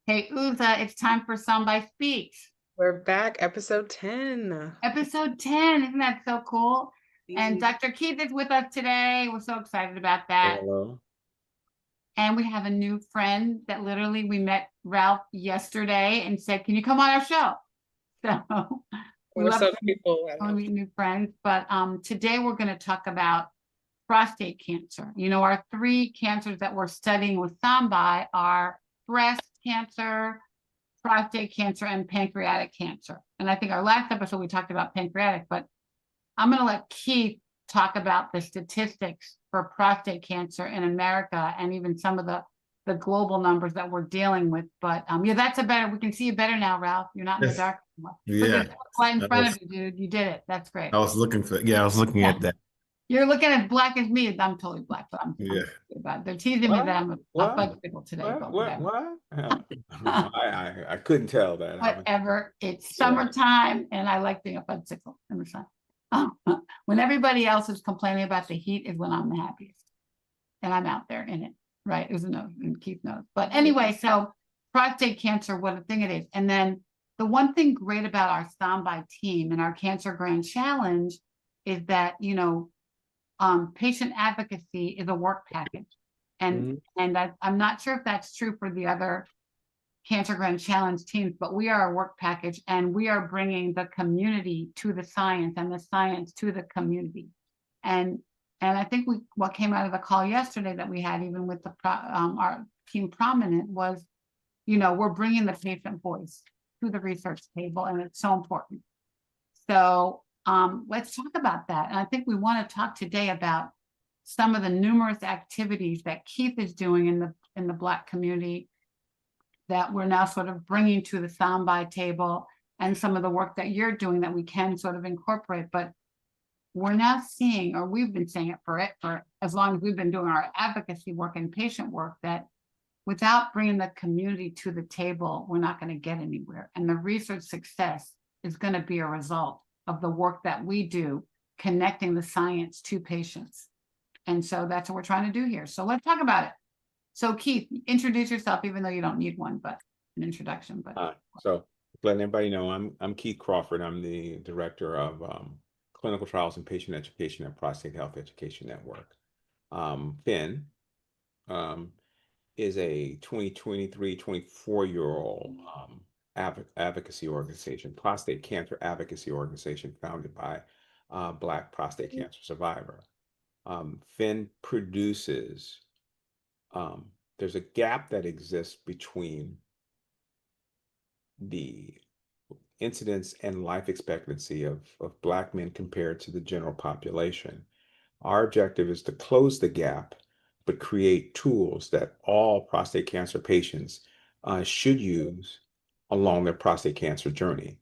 Hey, Uza, it's time for Sambai Speaks. We're back, episode 10. Episode 10. Isn't that so cool? And Mm. Dr. Keith is with us today. We're so excited about that. Hello. And we have a new friend that literally we met Ralph yesterday and said, can you come on our show? So we We're love so grateful. to meet new friends. But today we're going to talk about prostate cancer. You know, our three cancers that we're studying with Sambai are breast cancer, prostate cancer, and pancreatic cancer. And I think our last episode we talked about pancreatic, but I'm going to let Keith talk about the statistics for prostate cancer in America and even some of the global numbers that we're dealing with. But yeah, that's a better, we can see you better now, Ralph. You're not in the dark anymore. Look Yeah, at it right in front of you, dude. You did it. That's great. I was looking at that. You're looking as black as me. I'm totally black, but I'm Yeah. about it. They're teasing me that I'm a bicycle today. What? I couldn't tell that. Whatever. It's summertime, and I like being a bicycle in the sun. When everybody else is complaining about the heat is when I'm the happiest, and I'm out there in it. Right? It was a no, and Keith knows. But anyway, so prostate cancer, what a thing it is, and then the one thing great about our Sambai team and our Cancer Grand Challenge is that patient advocacy is a work package. And I'm not sure if that's true for the other Cancer Grand Challenge teams, but we are a work package and we are bringing the community to the science and the science to the community. And I think what came out of the call yesterday that we had, even with our team prominent, was, we're bringing the patient voice to the research table, and it's so important. So let's talk about that. And I think we want to talk today about some of the numerous activities that Keith is doing in the Black community that we're now sort of bringing to the Sambai table, and some of the work that you're doing that we can sort of incorporate. But we're now seeing, or we've been saying it for as long as we've been doing our advocacy work and patient work, that without bringing the community to the table, we're not going to get anywhere. And the research success is going to be a result of the work that we do, connecting the science to patients. And so that's what we're trying to do here. So let's talk about it. So Keith, introduce yourself, even though you don't need one, but an introduction. But so letting everybody know, I'm Keith Crawford. I'm the director of clinical trials and patient education at Prostate Health Education Network. PHEN is a 24-year-old advocacy organization, prostate cancer advocacy organization founded by Black prostate cancer survivor. PHEN produces, there's a gap that exists between the incidence and life expectancy of Black men compared to the general population. Our objective is to close the gap, but create tools that all prostate cancer patients should use along their prostate cancer journey.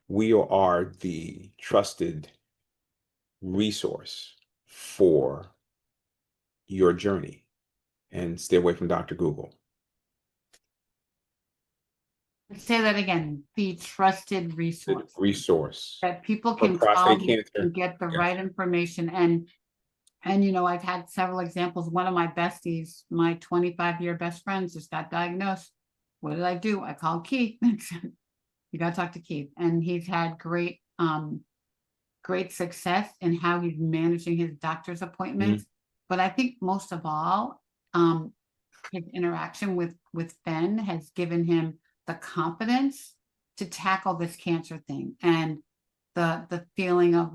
We are the trusted resource for your journey, and stay away from Dr. Google. Say that again, the trusted resource that people can call and get the right information. And I've had several examples. One of my besties, my 25-year best friends, just got diagnosed. What did I do? I called Keith. You got to talk to Keith. And he's had great success in how he's managing his doctor's appointments. But I think most of all, his interaction with PHEN has given him the confidence to tackle this cancer thing, and the feeling of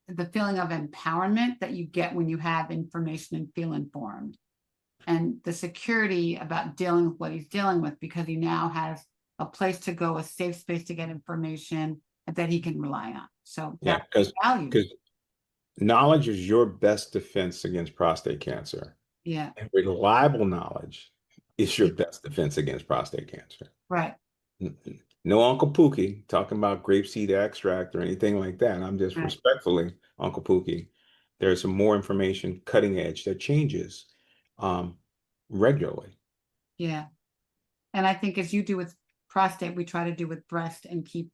empowerment that you get when you have information and feel informed, and the security about dealing with what he's dealing with, because he now has a place to go, a safe space to get information that he can rely on. So yeah, because knowledge is your best defense against prostate cancer. Yeah, and reliable knowledge is your best defense against prostate cancer. Right. No Uncle Pookie talking about grapeseed extract or anything like that. I'm just respectfully Uncle Pookie. There's some more information, cutting edge, that changes regularly. Yeah. And I think as you do with prostate, we try to do with breast, and keep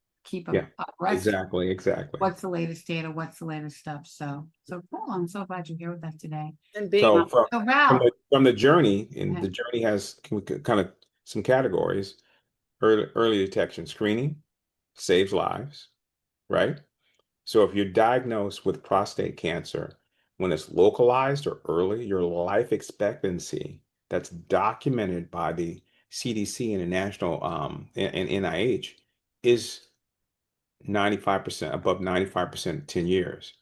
abreast. Exactly. What's the latest data? What's the latest stuff? So cool. I'm so glad you're here with us today. And from the journey, and the journey has kind of some categories. early detection screening saves lives, right? So if you're diagnosed with prostate cancer, when it's localized or early, your life expectancy that's documented by the CDC and the national and NIH is 95%, above 95%, 10 years.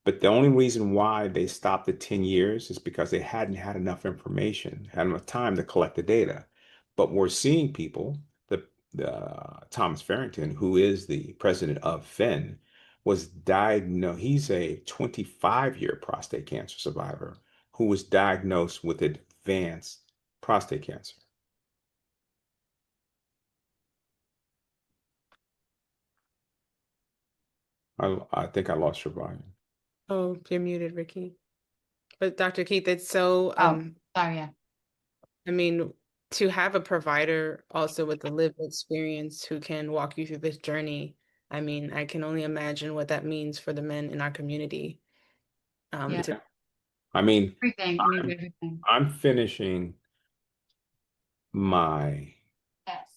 But the only reason why they stopped at 10 years is because they hadn't had enough information, had enough time to collect the data. But we're seeing people, the Thomas Farrington, who is the president of PHEN, was diagnosed, he's a 25-year prostate cancer survivor who was diagnosed with advanced prostate cancer. I think I lost your volume. Oh, you're muted, Ricky. But Dr. Keith, it's so, Sorry, yeah. I mean, to have a provider also with the lived experience who can walk you through this journey, I mean, I can only imagine what that means for the men in our community. Yeah. I mean, Everything. It means everything. I'm finishing my, Yes.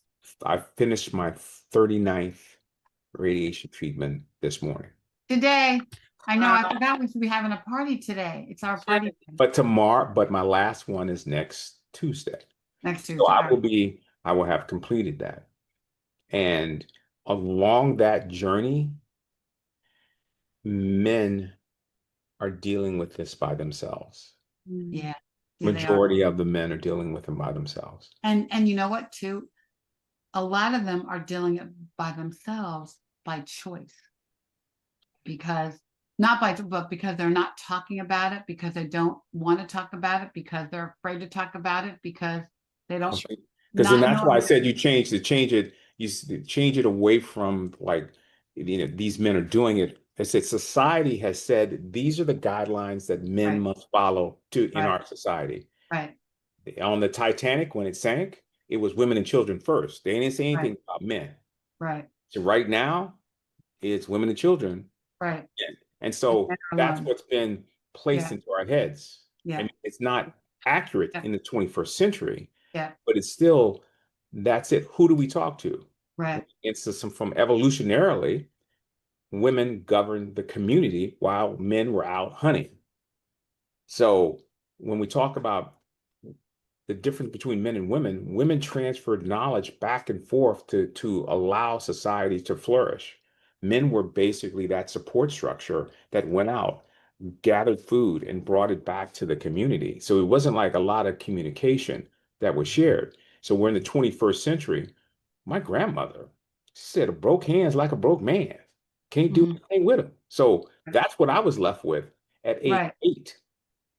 I finished my 39th radiation treatment this morning. Today, I know, I forgot we should be having a party today. It's our party But tomorrow, but my last one is next Tuesday. next Tuesday. So I will have completed that. And along that journey, men are dealing with this by themselves. Yeah. Majority of the men are dealing with them by themselves. And you know what, too? A lot of them are dealing it by themselves by choice. Because but because they're not talking about it, because they don't want to talk about it, because they're afraid to talk about it, because they don't. Because then that's why I said you change it away from like, these men are doing it. I said society has said these are the guidelines that men must follow in our society. Right. On the Titanic, when it sank, it was women and children first. They didn't say anything about men. Right. So right now, it's women and children. Right. And so that's what's been placed into our heads. Yeah. And it's not accurate in the 21st century. Yeah. But it's still, that's it. Who do we talk to? Right. It's from evolutionarily, women governed the community while men were out hunting. So when we talk about the difference between men and women transferred knowledge back and forth to allow society to flourish. Men were basically that support structure that went out, gathered food, and brought it back to the community. So it wasn't like a lot of communication that was shared. So we're in the 21st century. My grandmother said, "A broke hand's like a broke man. Can't do anything with him." So that's what I was left with at age 8.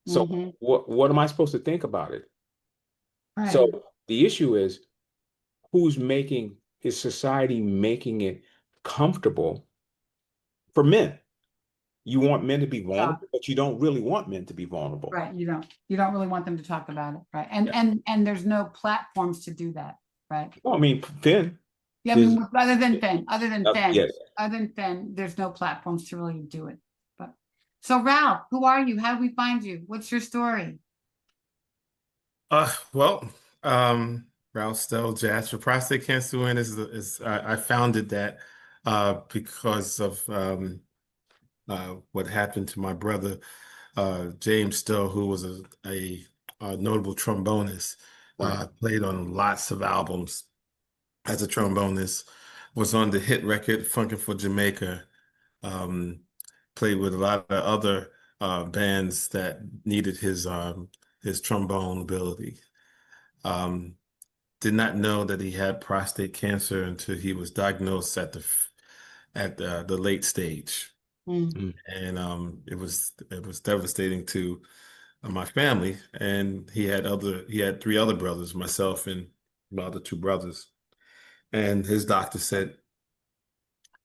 So what am I supposed to think about it? Right. So the issue is, is society making it comfortable for men? You want men to be vulnerable, but you don't really want men to be vulnerable. Right. You don't really want them to talk about it. Right. And there's no platforms to do that. Right. Well, I mean, PHEN. Yeah, I mean, other than PHEN, Yes. There's no platforms to really do it. But so Ralph, who are you? How do we find you? What's your story? Well, Ralph Stowe, Jazz for Prostate Cancer Awareness I founded that because of what happened to my brother James Stowe, who was a notable trombonist. Played on lots of albums as a trombonist. Was on the hit record "Funkin' for Jamaica." Played with a lot of other bands that needed his trombone ability. Did not know that he had prostate cancer until he was diagnosed at the late stage. And it was devastating to my family. And he had 3 other brothers, myself and my other 2 brothers. And his doctor said,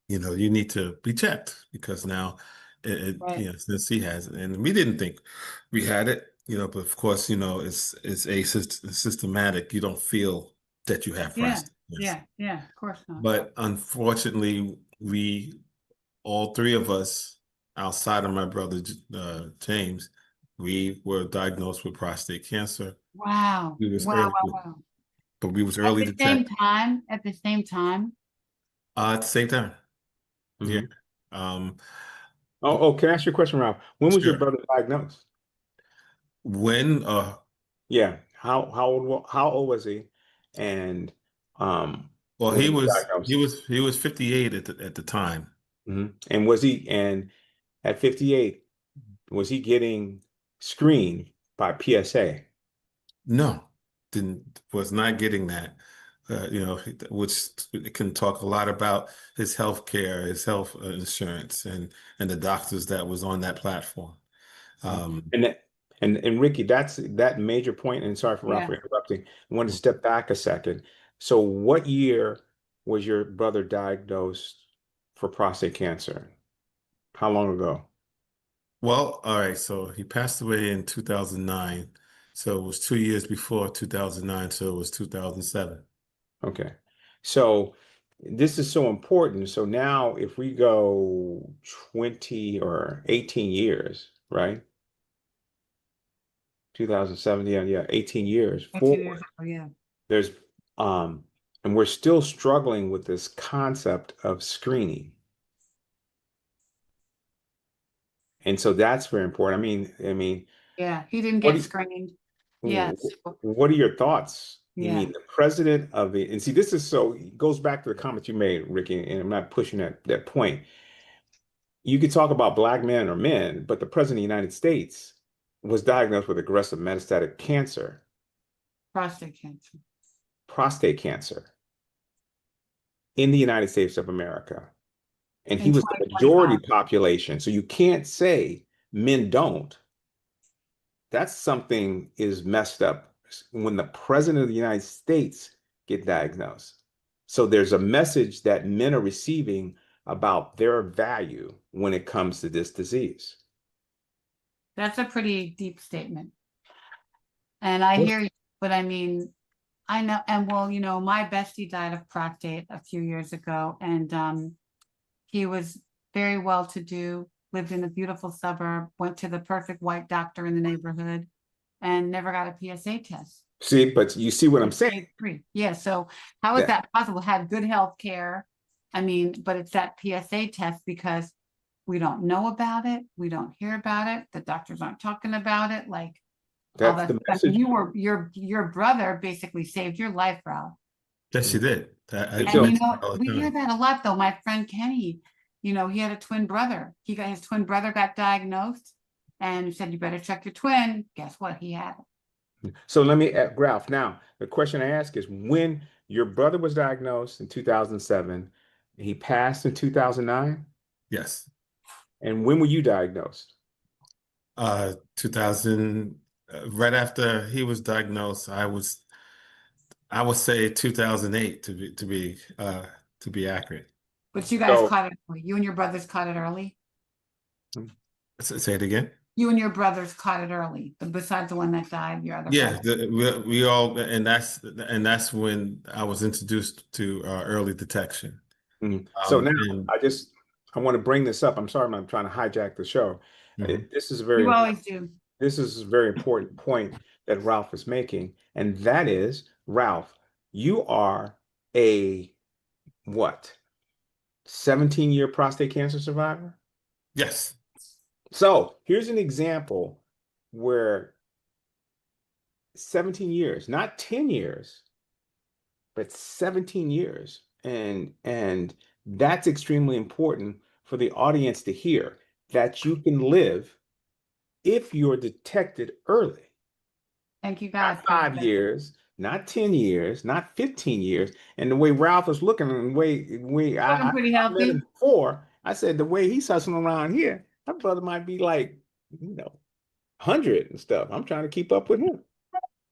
you need to be checked because now since he has it. And we didn't think we had it, but of course, it's systematic. You don't feel that you have prostate cancer. Yeah, of course not. But unfortunately, all 3 of us, outside of my brother James, we were diagnosed with prostate cancer. Wow. We was Wow. but we was At early the same detected time, at the same time, at the same time. Yeah. Mhm. Um, Can I ask you a question, Ralph? When was your sure. brother diagnosed? When Yeah. How old was he? And well, when he he was was diagnosed? he was 58 at the time. And at 58, was he getting screened by PSA? No, was not getting that. Which can talk a lot about his health care, his health insurance, and the doctors that was on that platform. And that, and Ricky, that's that major point. And sorry for Ralph yeah. for interrupting. I want to step back a second. So, what year was your brother diagnosed for prostate cancer? How long ago? Well, all right. So he passed away in 2009. So it was 2 years before 2009. So it was 2007. Okay. So this is so important. So now if we go 20 or 18 years, right? 2007, yeah, 18 years 2 years forward. ago, yeah. There's and we're still struggling with this concept of screening. And so that's very important. I mean, Yeah, he didn't what get do screened. you, Yes. what are your thoughts? You Yeah. mean the president of the, and see, this is so, it goes back to the comment you made, Ricky, and I'm not pushing that point. You could talk about black men or men, but the president of the United States was diagnosed with aggressive metastatic cancer, Prostate cancer. prostate cancer in the United States of America. And he In was the majority 2025. population. So you can't say men don't. That's something is messed up when the president of the United States get diagnosed. So there's a message that men are receiving about their value when it comes to this disease. That's a pretty deep statement. And I hear you, but I mean, I know, and well, my bestie died of prostate a few years ago, and he was very well to do, lived in a beautiful suburb, went to the perfect white doctor in the neighborhood, and never got a PSA test. See, but you see what I'm saying? Stage 3. Yeah. So how is that possible? Had good health care. I mean, but it's that PSA test because we don't know about it. We don't hear about it. The doctors aren't talking about it. Like all That's that. the I mean, message. your brother basically saved your life, Ralph. Yes, she did. And And so, we hear that a lot though. My friend Kenny, he had a twin brother. His twin brother got diagnosed and said, you better check your twin. Guess what? He had it. so let me, Ralph, now the question I ask is when your brother was diagnosed in 2007, he passed in 2009, Yes. and when were you diagnosed? 2000, right after he was diagnosed, I would say 2008 to be accurate. But you guys So, caught it early. You and your brothers caught it early. Say it again. You and your brothers caught it early, but besides the one that died, your other Yeah, brother. we all, and that's when I was introduced to early detection. so now And I want to bring this up. I'm sorry, I'm trying to hijack the show. Mhm. This is You always do. this is a very important point that Ralph is making, and that is, Ralph, you are a what? 17-year prostate cancer survivor? Yes. So here's an example where 17 years, not 10 years, but 17 years. And that's extremely important for the audience to hear that you can live if you're detected early. Thank you, God. Not 5 years, not 10 years, not 15 years. And the way Ralph is looking and the way Looking pretty I met him healthy. before, I said the way he's hustling around here, my brother might be like, 100 and stuff. I'm trying to keep up with him.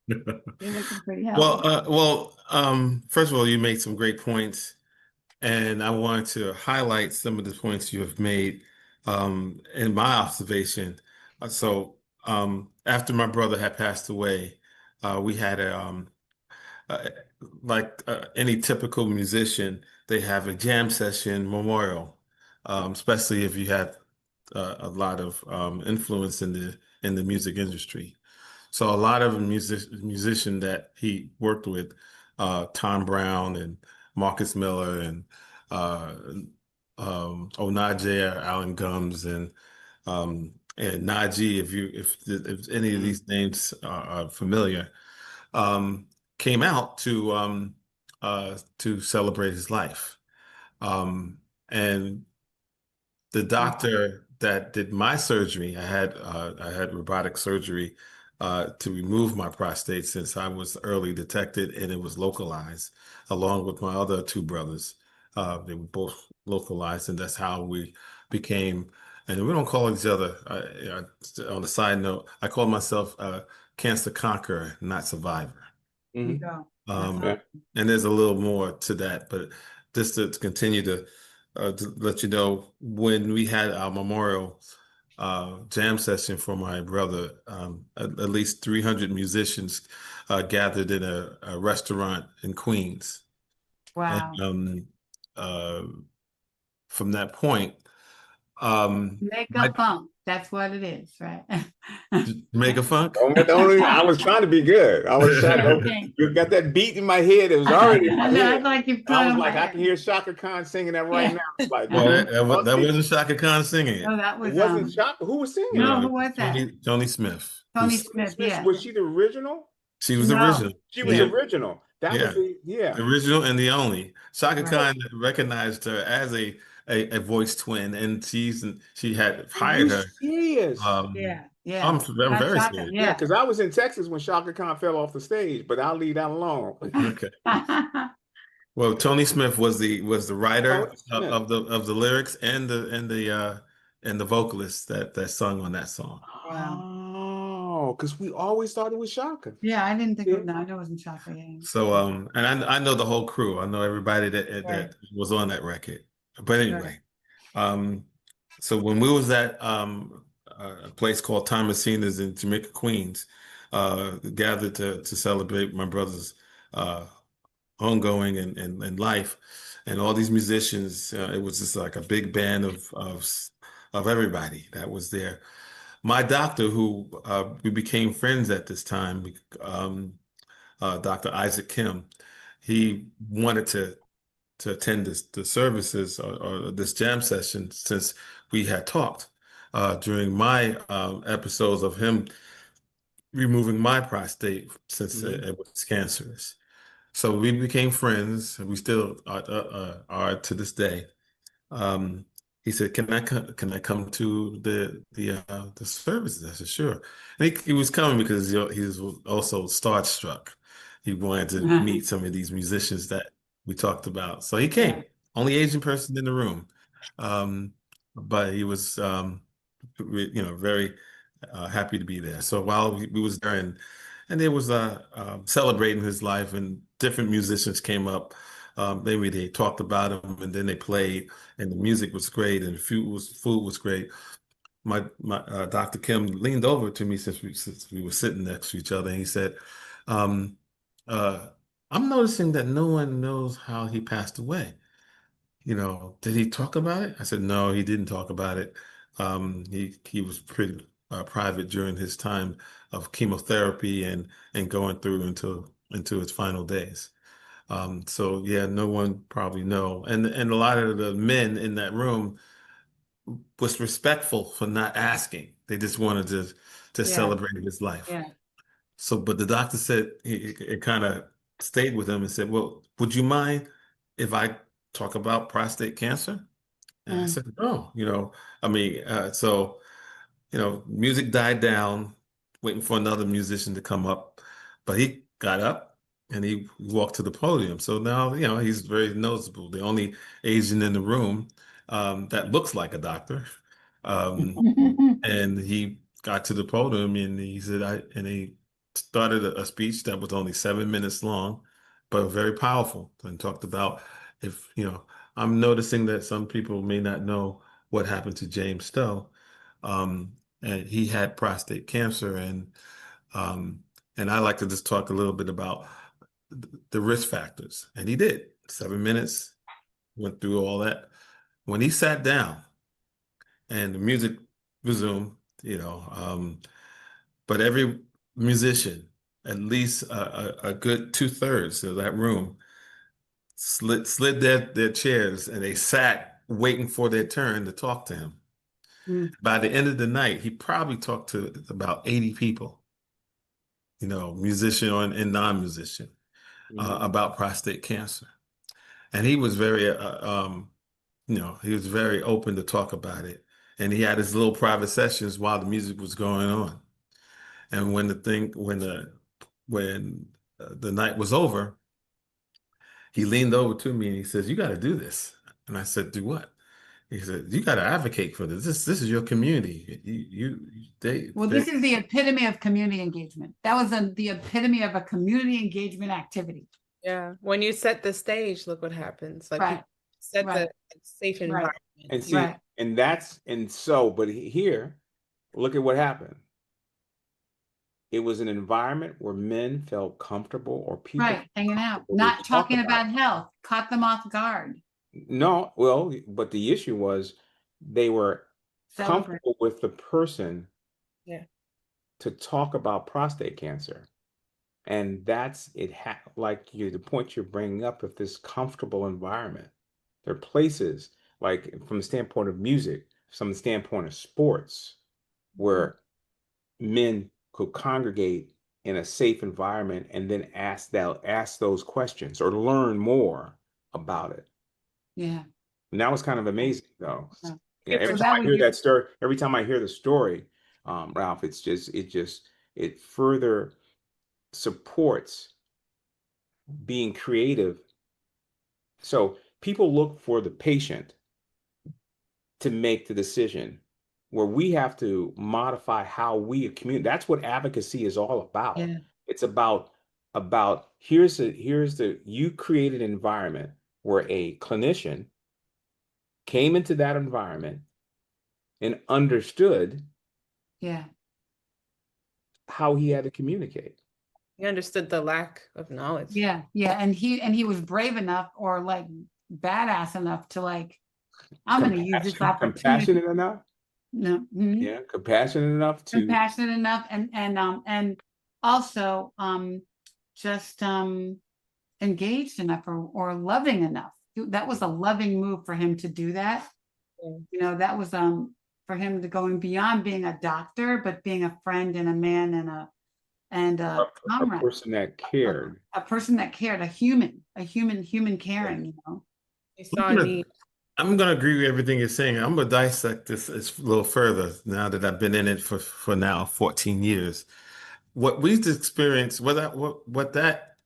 You're looking pretty healthy. First of all, you made some great points, and I wanted to highlight some of the points you have made in my observation. After my brother had passed away, we had like any typical musician, they have a jam session memorial, especially if you have a lot of influence in the music industry. So a lot of musician that he worked with Tom Brown and Marcus Miller and Onaje, Alan Gums, and Najee, if any of these names are familiar, came out to celebrate his life. And the doctor that did my surgery, I had robotic surgery to remove my prostate since I was early detected and it was localized, along with my other two brothers. They were both localized, and that's how we became. And we don't call each other. On a side note, I call myself cancer conqueror, not survivor. There you go. And there's a little more to that, but just to continue to let you know, when we had our memorial jam session for my brother, at least 300 musicians gathered in a restaurant in Queens. Wow. And from that point, Makeup funk. That's what it is, right? Jamaica Funk. I was trying to be good. I was trying to. You got that beat in my head. It was already. In my head. Like you I was like, I can hear Shaka Khan singing that right now. It's like, Well, that wasn't Shaka Khan singing it. No, that was. It wasn't Shaka. Who was singing? No, who was that? Tony Smith. Tony Smith. Yeah. Was she the original? She was the original. She was original. That was the original and the only. Shaka Khan recognized her as a voice twin, and she had hired her. Serious? Yeah. I'm very serious. Yeah, because I was in Texas when Shaka Khan fell off the stage, but I'll leave that alone. Okay. Well, Tony Smith was the writer of the lyrics and the vocalist that sung on that song. Oh, because we always thought it was Shaka. Yeah, I didn't think it. No, I know it wasn't Shaka. So and I know the whole crew. I know everybody that was on that record. But anyway, so when we was at a place called Thomasina's in Jamaica, Queens, gathered to celebrate my brother's ongoing and life, and all these musicians, it was just like a big band of everybody that was there. My doctor, who we became friends at this time, Dr. Isaac Kim, he wanted to attend the services or this jam session since we had talked during my episodes of him removing my prostate since it was cancerous. So we became friends, and we still are to this day. He said, "Can I come to the services?" I said, "Sure." And he was coming because he was also starstruck. He wanted to meet some of these musicians that we talked about. So he came, only Asian person in the room. But he was, very happy to be there. So while we was there and there was celebrating his life, and different musicians came up. Maybe they talked about him, and then they played, and the music was great, and the food was great. My Dr. Kim leaned over to me since we were sitting next to each other, and he said, "I'm noticing that no one knows how he passed away. Did he talk about it?" I said, "No, he didn't talk about it. He was pretty private during his time of chemotherapy and going through into his final days." So yeah, no one probably know. And a lot of the men in that room was respectful for not asking. They just wanted to celebrate his life. Yeah. So, but the doctor said, it kind of stayed with him and said, "Well, would you mind if I talk about prostate cancer?" And I said, "No, music died down, waiting for another musician to come up, but he got up and he walked to the podium. So now, he's very noticeable. The only Asian in the room that looks like a doctor. And he got to the podium and he said, he started a speech that was only 7 minutes long, but very powerful, and talked about I'm noticing that some people may not know what happened to James Stowe. And he had prostate cancer, and I like to just talk a little bit about the risk factors. And he did. 7 minutes, went through all that. When he sat down and the music resumed, but every musician at least a good 2/3 of that room slid their chairs, and they sat waiting for their turn to talk to him. Mm. By the end of the night, he probably talked to about 80 people, musician and non-musician, about prostate cancer. And he was very, he was very open to talk about it. And he had his little private sessions while the music was going on. And when the night was over, he leaned over to me and he says, "You got to do this." And I said, "Do what?" He said, "You got to advocate for this. This is your community. This is the epitome of community engagement. That was the epitome of a community engagement activity. Yeah. When you set the stage, look what happens. Like, Right. you set Right. the safe environment. And see, Right. but here, look at what happened. It was an environment where men felt comfortable, or people Right, hanging out, comfortable not to talk talking about about health, caught them off guard. No, well, but the issue was they were Celebrate. comfortable with the person Yeah. to talk about prostate cancer. And that's it, the point you're bringing up of this comfortable environment. There are places, like from the standpoint of music, from the standpoint of sports, where men could congregate in a safe environment and then ask those questions or learn more about it. Yeah. And that was kind of amazing, though. Yeah. Yeah, every So time that I hear was that story, every time I hear the story, Ralph, it further supports being creative. So people look for the patient to make the decision, where we have to modify how we communicate. That's what advocacy is all about. Yeah. It's about you create an environment where a clinician came into that environment and understood Yeah. how he had to communicate. You understood the lack of knowledge. Yeah. Yeah. And he was brave enough, or like badass enough to I'm going to use this opportunity. Compassionate enough. No. Mhm. Yeah, compassionate enough to. Compassionate enough, and also just engaged enough, or loving enough. That was a loving move for him to do that. Yeah. That was for him to going beyond being a doctor, but being a friend and a man and a comrade, person that cared. a person that cared, a human caring. You saw a need. I'm going to agree with everything you're saying. I'm going to dissect this a little further now that I've been in it for now 14 years. What we've experienced, what that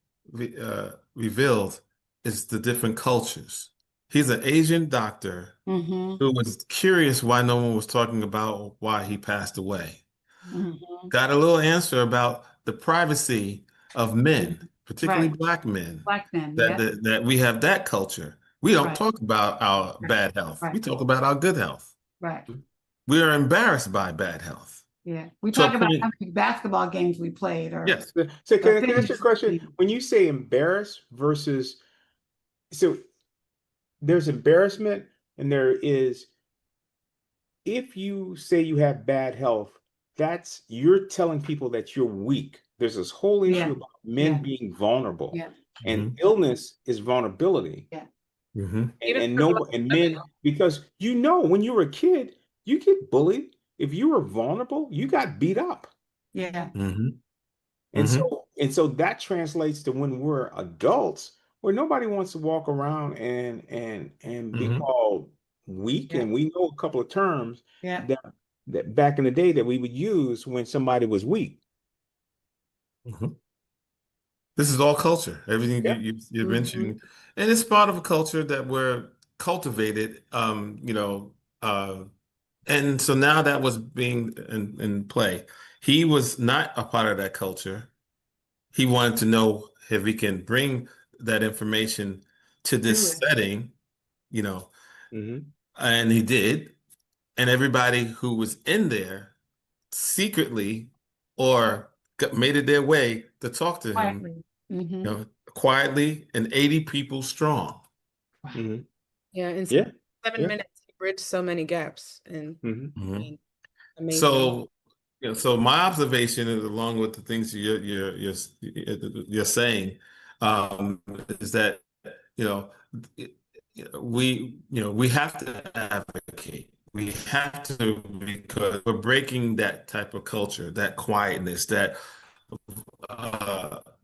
revealed is the different cultures. He's an Asian doctor Mm-hmm. who was curious why no one was talking about why he passed away. Mm-hmm. Got a little answer about the privacy of men, particularly Right. Black men. Black men. That we have that culture. We don't Right. talk about our bad health. Right. We talk about our good health. Right. We are embarrassed by bad health. Yeah. We So talk about how many basketball games we played, or Yes. So can I ask you a question? When you say embarrassed versus, so there's embarrassment, and there is, if you say you have bad health, you're telling people that you're weak. There's this whole issue about men being vulnerable. Yeah. And illness is vulnerability. Yeah. Mm-hmm. And men, because when you were a kid, you get bullied. If you were vulnerable, you got beat up. Yeah. Mm-hmm. And so that translates to when we're adults, where nobody wants to walk around and be called weak. Yeah. And we know a couple of terms Yeah. that back in the day that we would use when somebody was weak. Mm-hmm. This is all culture. Everything you're mentioning, and it's part of a culture that we're cultivated. And so now that was being in play. He was not a part of that culture. He wanted to know if he can bring that information to this setting, and he did. And everybody who was in there secretly or made it their way to talk to him, quietly, and 80 people strong. Mm-hmm. Yeah, in 7 minutes, he bridged so many gaps. And amazing. So So my observation is, along with the things you're saying, is that you know we have to advocate. We have to, because we're breaking that type of culture, that quietness, that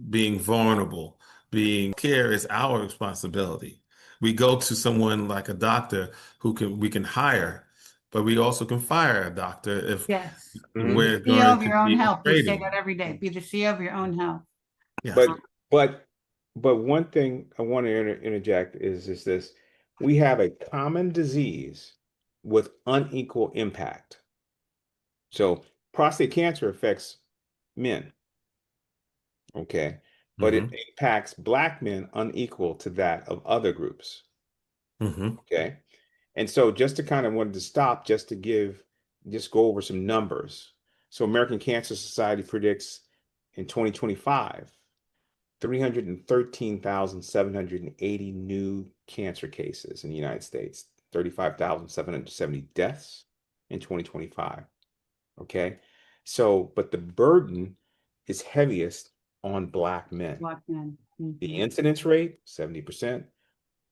being vulnerable, being care is our responsibility. We go to someone like a doctor we can hire, but we also can fire a doctor if Yes. Mhm. we're Be the CEO going of to your own be health. We say afraid. that every day. Be the CEO of your own health. Yes. But one thing I want to interject is this: we have a common disease with unequal impact. So prostate cancer affects men, okay, but it impacts Black men unequal to that of other groups, okay. And so just to kind of wanted to stop, just go over some numbers. So American Cancer Society predicts in 2025, 313,780 new cancer cases in the United States, 35,770 deaths in 2025. Okay. So, but the burden is heaviest on Black men. Black men. The incidence rate, 70%,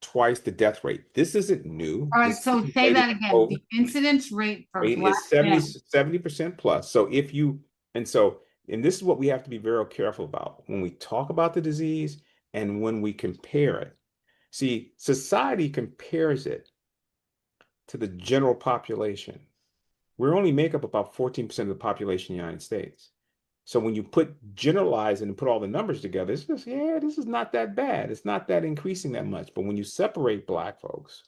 twice the death rate. This isn't new. All right, This so isn't say that related to again. COVID. The incidence rate for Rate Black is 70, men. 70% plus. So and this is what we have to be very careful about when we talk about the disease and when we compare it. See, society compares it to the general population. We only make up about 14% of the population in the United States. So when you generalize and put all the numbers together, it's just, yeah, this is not that bad. It's not that increasing that much. But when you separate Black folks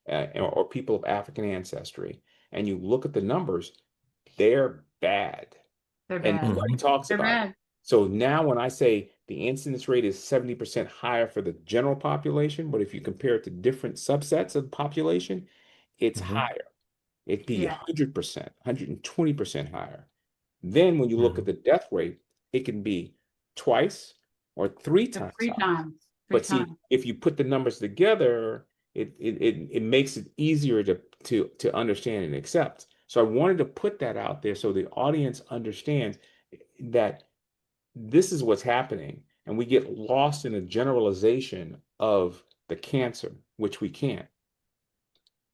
or people of African ancestry, and you look at the numbers, they're bad. They're And bad. nobody talks They're about it. bad. So now when I say the incidence rate is 70% higher for the general population, but if you compare it to different subsets of the population, it's higher. It'd be Yeah. 100%, 120% higher. Then when you look at the death rate, it can be twice or three times Three higher. times. But see, if you put the numbers together, it makes it easier to understand and accept. So I wanted to put that out there so the audience understands that this is what's happening, and we get lost in a generalization of the cancer, which we can't.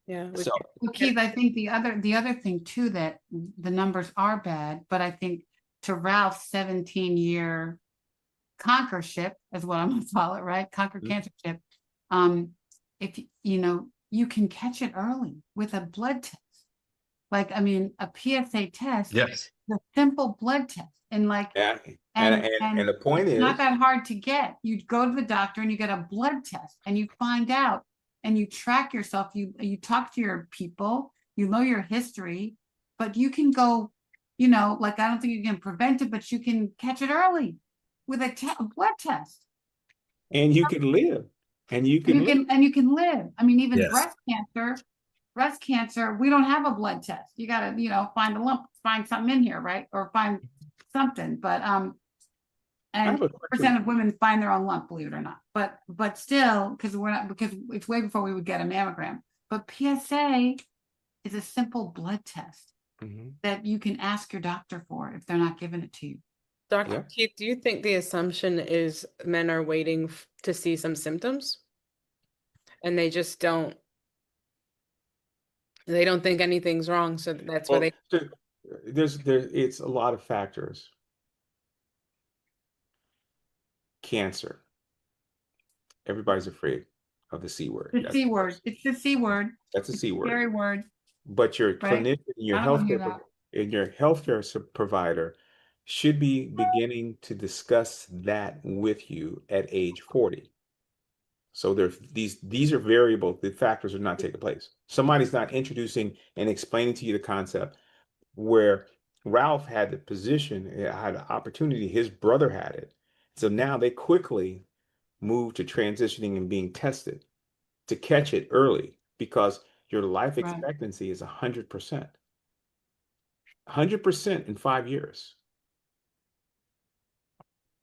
Yeah. So Well, Keith, I think the other thing too, that the numbers are bad, but I think to Ralph's 17-year conquership is what I'm gonna call it, right? Conquer cancership. If you can catch it early with a blood test. Like, I mean, a PSA test, Yes. a simple blood test. And like, yeah, and the point it's is not that hard to get. You go to the doctor and you get a blood test and you find out and you track yourself. You talk to your people, you know your history, but you can go, like, I don't think you can prevent it, but you can catch it early with a blood test. and you can live. And you can live. And you can live. I mean, even Yes. breast cancer, we don't have a blood test. You gotta, find a lump, find something in here, right? Or find something. But and percent of women find their own lump, believe it or not. But still, because it's way before we would get a mammogram. But PSA is a simple blood test that you can ask your doctor for if they're not giving it to you. Dr. Keith, do you think the assumption is men are waiting to see some symptoms and they just don't think anything's wrong, so that's why it's a lot of factors. Cancer. Everybody's afraid of the C word. The C word. It's the C word. That's a C word. Scary word. But your clinician, your healthcare provider should be beginning to discuss that with you at age 40. So these are variable. The factors are not taking place. Somebody's not introducing and explaining to you the concept, where Ralph had the position, had the opportunity, his brother had it. So now they quickly move to transitioning and being tested to catch it early, because your life expectancy is 100%. 100% in 5 years.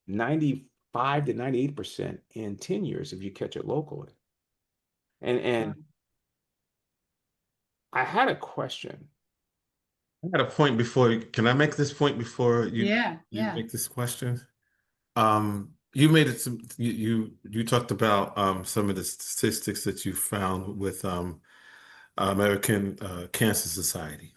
95 to 98% in 10 years if you catch it locally. And I had a question. I got a point before. Can I make this point before you Yeah, you yeah. make this question? You made it some you talked about some of the statistics that you found with American Cancer Society,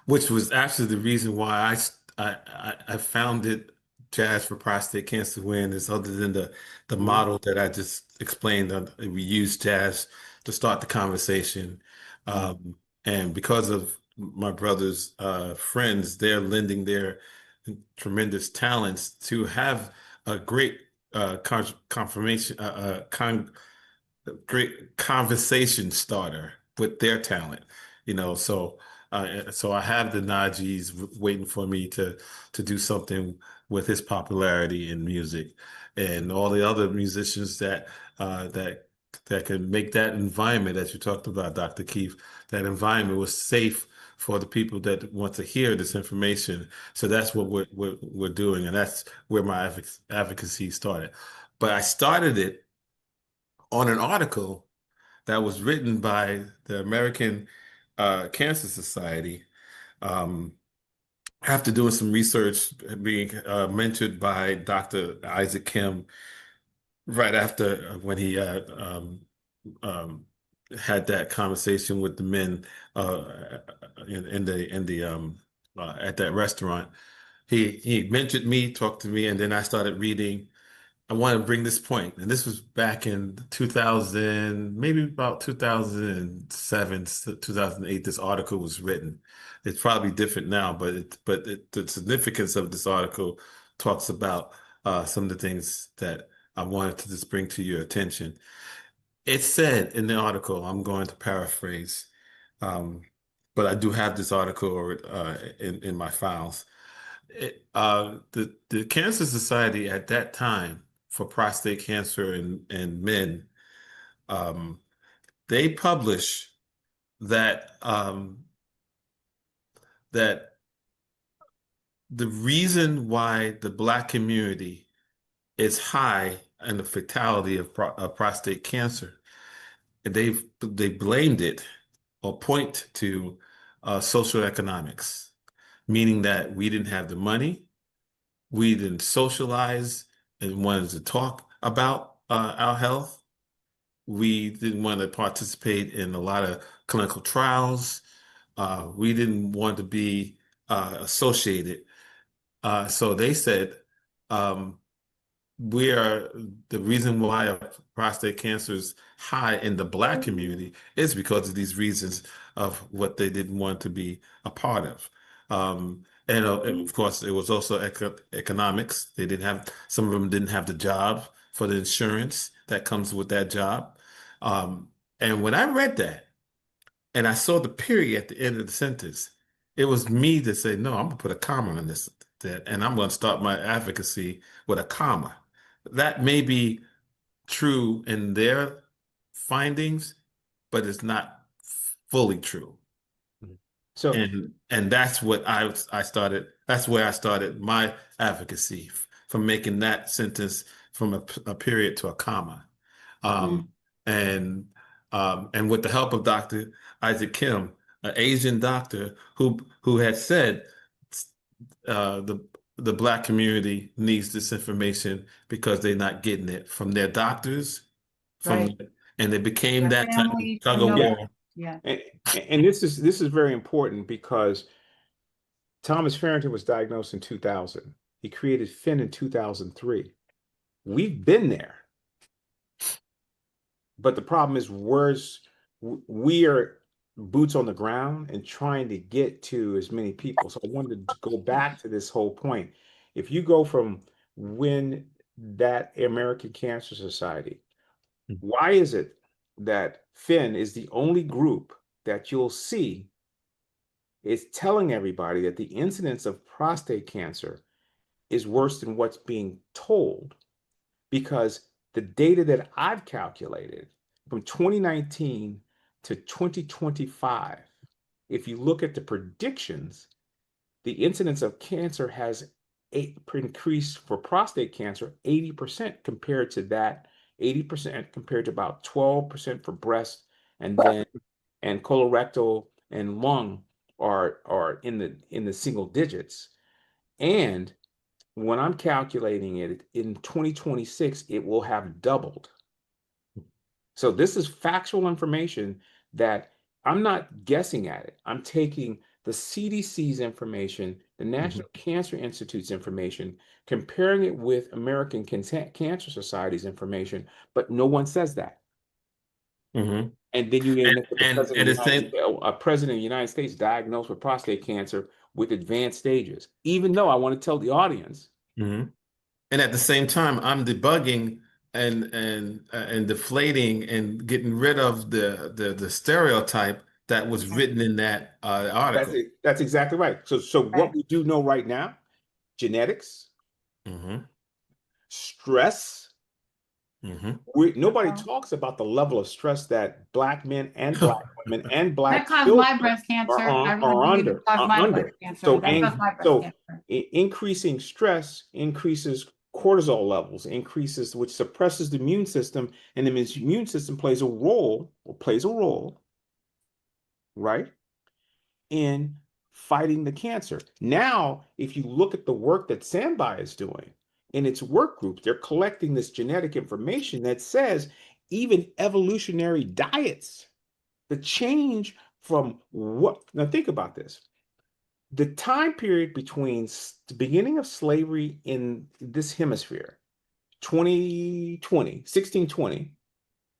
which was actually the reason why I founded Jazz for Prostate Cancer Awareness, other than the model that I just explained. We used jazz to start the conversation. And because of my brother's friends, they're lending their tremendous talents to have a great confirmation, great conversation starter with their talent, so I have the Najee's waiting for me to do something with his popularity in music, and all the other musicians that can make that environment that you talked about, Dr. Keith. That environment was safe for the people that want to hear this information. So that's what we're doing, and that's where my advocacy started. But I started it on an article that was written by the American Cancer Society, um, after doing some research, being mentored by Dr. Isaac Kim, right after when he um, had that conversation with the men in the at that restaurant. He mentored me, talked to me, and then I started reading. I want to bring this point, and this was back in 2000, maybe about 2007, 2008. This article was written. It's probably different now, but the significance of this article talks about some of the things that I wanted to just bring to your attention. It said in the article, I'm going to paraphrase, um, but I do have this article in my files. The Cancer Society at that time for prostate cancer and men, um, they publish that that the reason why the Black community is high in the fatality of prostate cancer, and they blamed it or point to social economics, meaning that we didn't have the money. We didn't socialize and wanted to talk about our health. We didn't want to participate in a lot of clinical trials. We didn't want to be associated. So they said, um, we are the reason why prostate cancer is high in the Black community is because of these reasons of what they didn't want to be a part of. And of course, it was also economics. They didn't have, some of them didn't have the job for the insurance that comes with that job. And when I read that and I saw the period at the end of the sentence, it was me to say, no, I'm gonna put a comma on this, and I'm gonna start my advocacy with a comma. That may be true in their findings, but it's not fully true. So, And that's what I started. That's where I started my advocacy, from making that sentence from a period to a comma. Um, and and with the help of Dr. Isaac Kim, an Asian doctor who had said the Black community needs this information because they're not getting it from their doctors, Right. and it became Their that type of family, tug of yeah. war. Yeah. and this is very important because Thomas Farrington was diagnosed in 2000. He created PHEN in 2003. We've been there, but the problem is we are boots on the ground and trying to get to as many people. So I wanted to go back to this whole point. If you go from when that American Cancer Society, why is it that PHEN is the only group that you'll see is telling everybody that the incidence of prostate cancer is worse than what's being told? Because the data that I've calculated from 2019 to 2025, if you look at the predictions, the incidence of cancer has increased for prostate cancer 80% compared to that, 80% compared to about 12% for breast, and then and colorectal and lung are in the single digits. And when I'm calculating it in 2026, it will have doubled. So this is factual information that I'm not guessing at it. I'm taking the CDC's information, the National Cancer Institute's information, comparing it with American Cancer Society's information, but no one says that. Mm-hmm. And then you end up with a president of the United States diagnosed with prostate cancer with advanced stages, even though I want to tell the audience. Mm-hmm. And at the same time, I'm debugging and deflating and getting rid of the stereotype that was written in that article. That's exactly right. So what we do know right now, genetics, stress. Nobody talks about the level of stress that Black men and Black women and Black that caused my breast cancer. are under. So increasing stress increases cortisol levels, which suppresses the immune system, and the immune system plays a role, right, in fighting the cancer. Now, if you look at the work that Sambai is doing in its work group, they're collecting this genetic information that says even evolutionary diets, the change from what, now think about this. The time period between the beginning of slavery in this hemisphere, 1620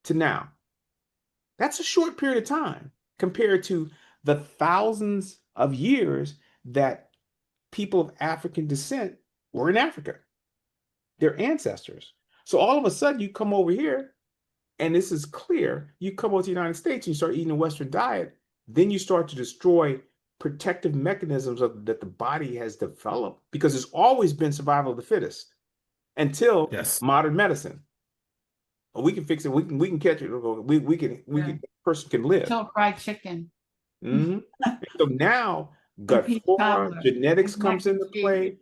to now, that's a short period of time compared to the thousands of years that people of African descent were in Africa, their ancestors. So all of a sudden you come over here, and this is clear, you come over to the United States, you start eating a Western diet, then you start to destroy protective mechanisms that the body has developed, because it's always been survival of the fittest until modern medicine. We can fix it. We can catch it. Person can live. Still fried chicken. So now gut flora, genetics comes into play.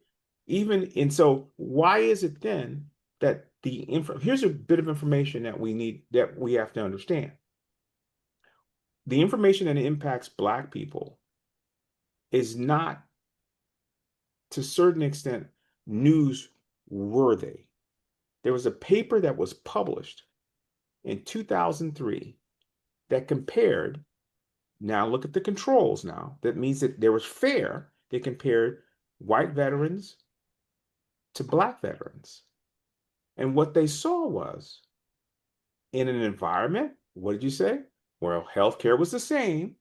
And so why is it then that here's a bit of information that we have to understand. The information that impacts Black people is not, to a certain extent, newsworthy. There was a paper that was published in 2003 that compared, now look at the controls now, that means that there was fair, they compared white veterans to Black veterans. And what they saw was, in an environment, what did you say? Well, healthcare was the same.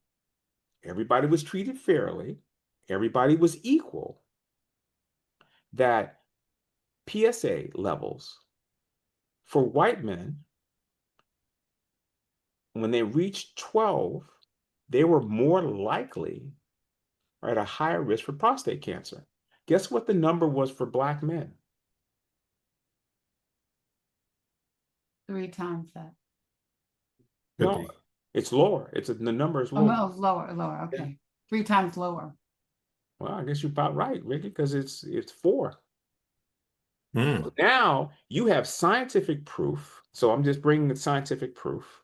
Everybody was treated fairly. Everybody was equal. That PSA levels for white men, when they reached 12, they were more likely or at a higher risk for prostate cancer. Guess what the number was for Black men? 3 times that. No, it's lower. The number is lower. Oh, no, it's lower. Okay. Yeah. 3 times lower. Well, I guess you're about right, Ricky, because it's 4. So now you have scientific proof. So I'm just bringing the scientific proof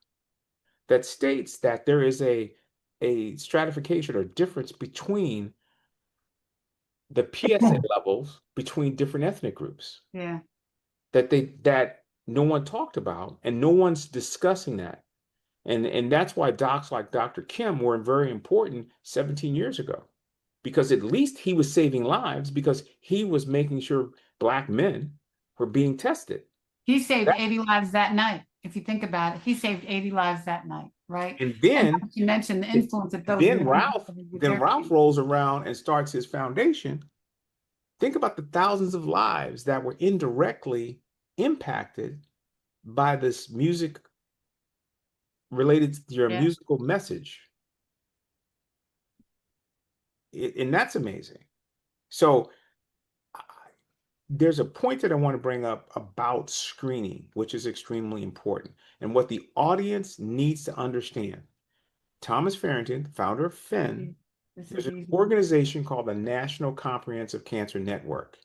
that states that there is a stratification or difference between the PSA levels between different ethnic groups. Yeah. That no one talked about, and no one's discussing that. And that's why docs like Dr. Kim were very important 17 years ago, because at least he was saving lives, because he was making sure Black men were being tested. He saved 80 lives that night. If you think about it, he saved 80 lives that night, right? And then you mentioned the influence of those. Then Ralph rolls around and starts his foundation. Think about the thousands of lives that were indirectly impacted by this music related to your musical message. And that's amazing. So there's a point that I want to bring up about screening, which is extremely important, and what the audience needs to understand. Thomas Farrington, founder of PHEN, there's an organization called the National Comprehensive Cancer Network.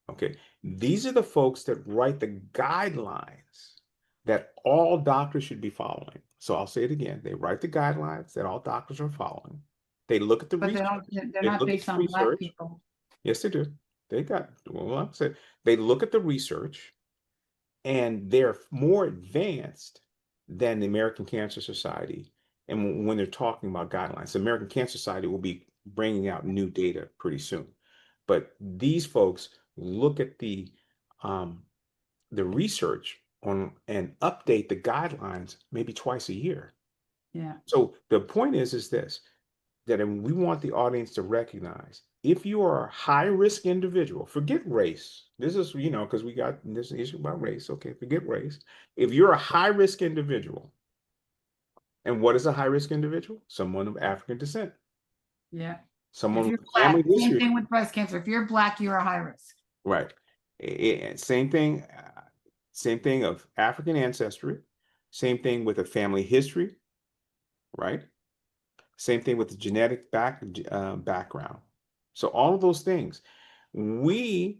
Okay, these are the folks that write the guidelines that all doctors should be following. So I'll say it again. They write the guidelines that all doctors are following. They look at the But research. they're They not look at based the on Black research. people. Yes, they do. They got, well, like I said, they look at the research and they're more advanced than the American Cancer Society. And when they're talking about guidelines, the American Cancer Society will be bringing out new data pretty soon. But these folks look at the research on and update the guidelines maybe twice a year. Yeah. So the point is this, that we want the audience to recognize, if you are a high risk individual, forget race. This is, because we got this issue about race. Okay, forget race. If you're a high risk individual, and what is a high risk individual? Someone of African descent. Yeah. Someone If you're with family Black, same history. thing with breast cancer. If you're Black, you're a high risk. Right. Same thing. Same thing of African ancestry. Same thing with a family history. Right. Same thing with the genetic background. So all of those things, we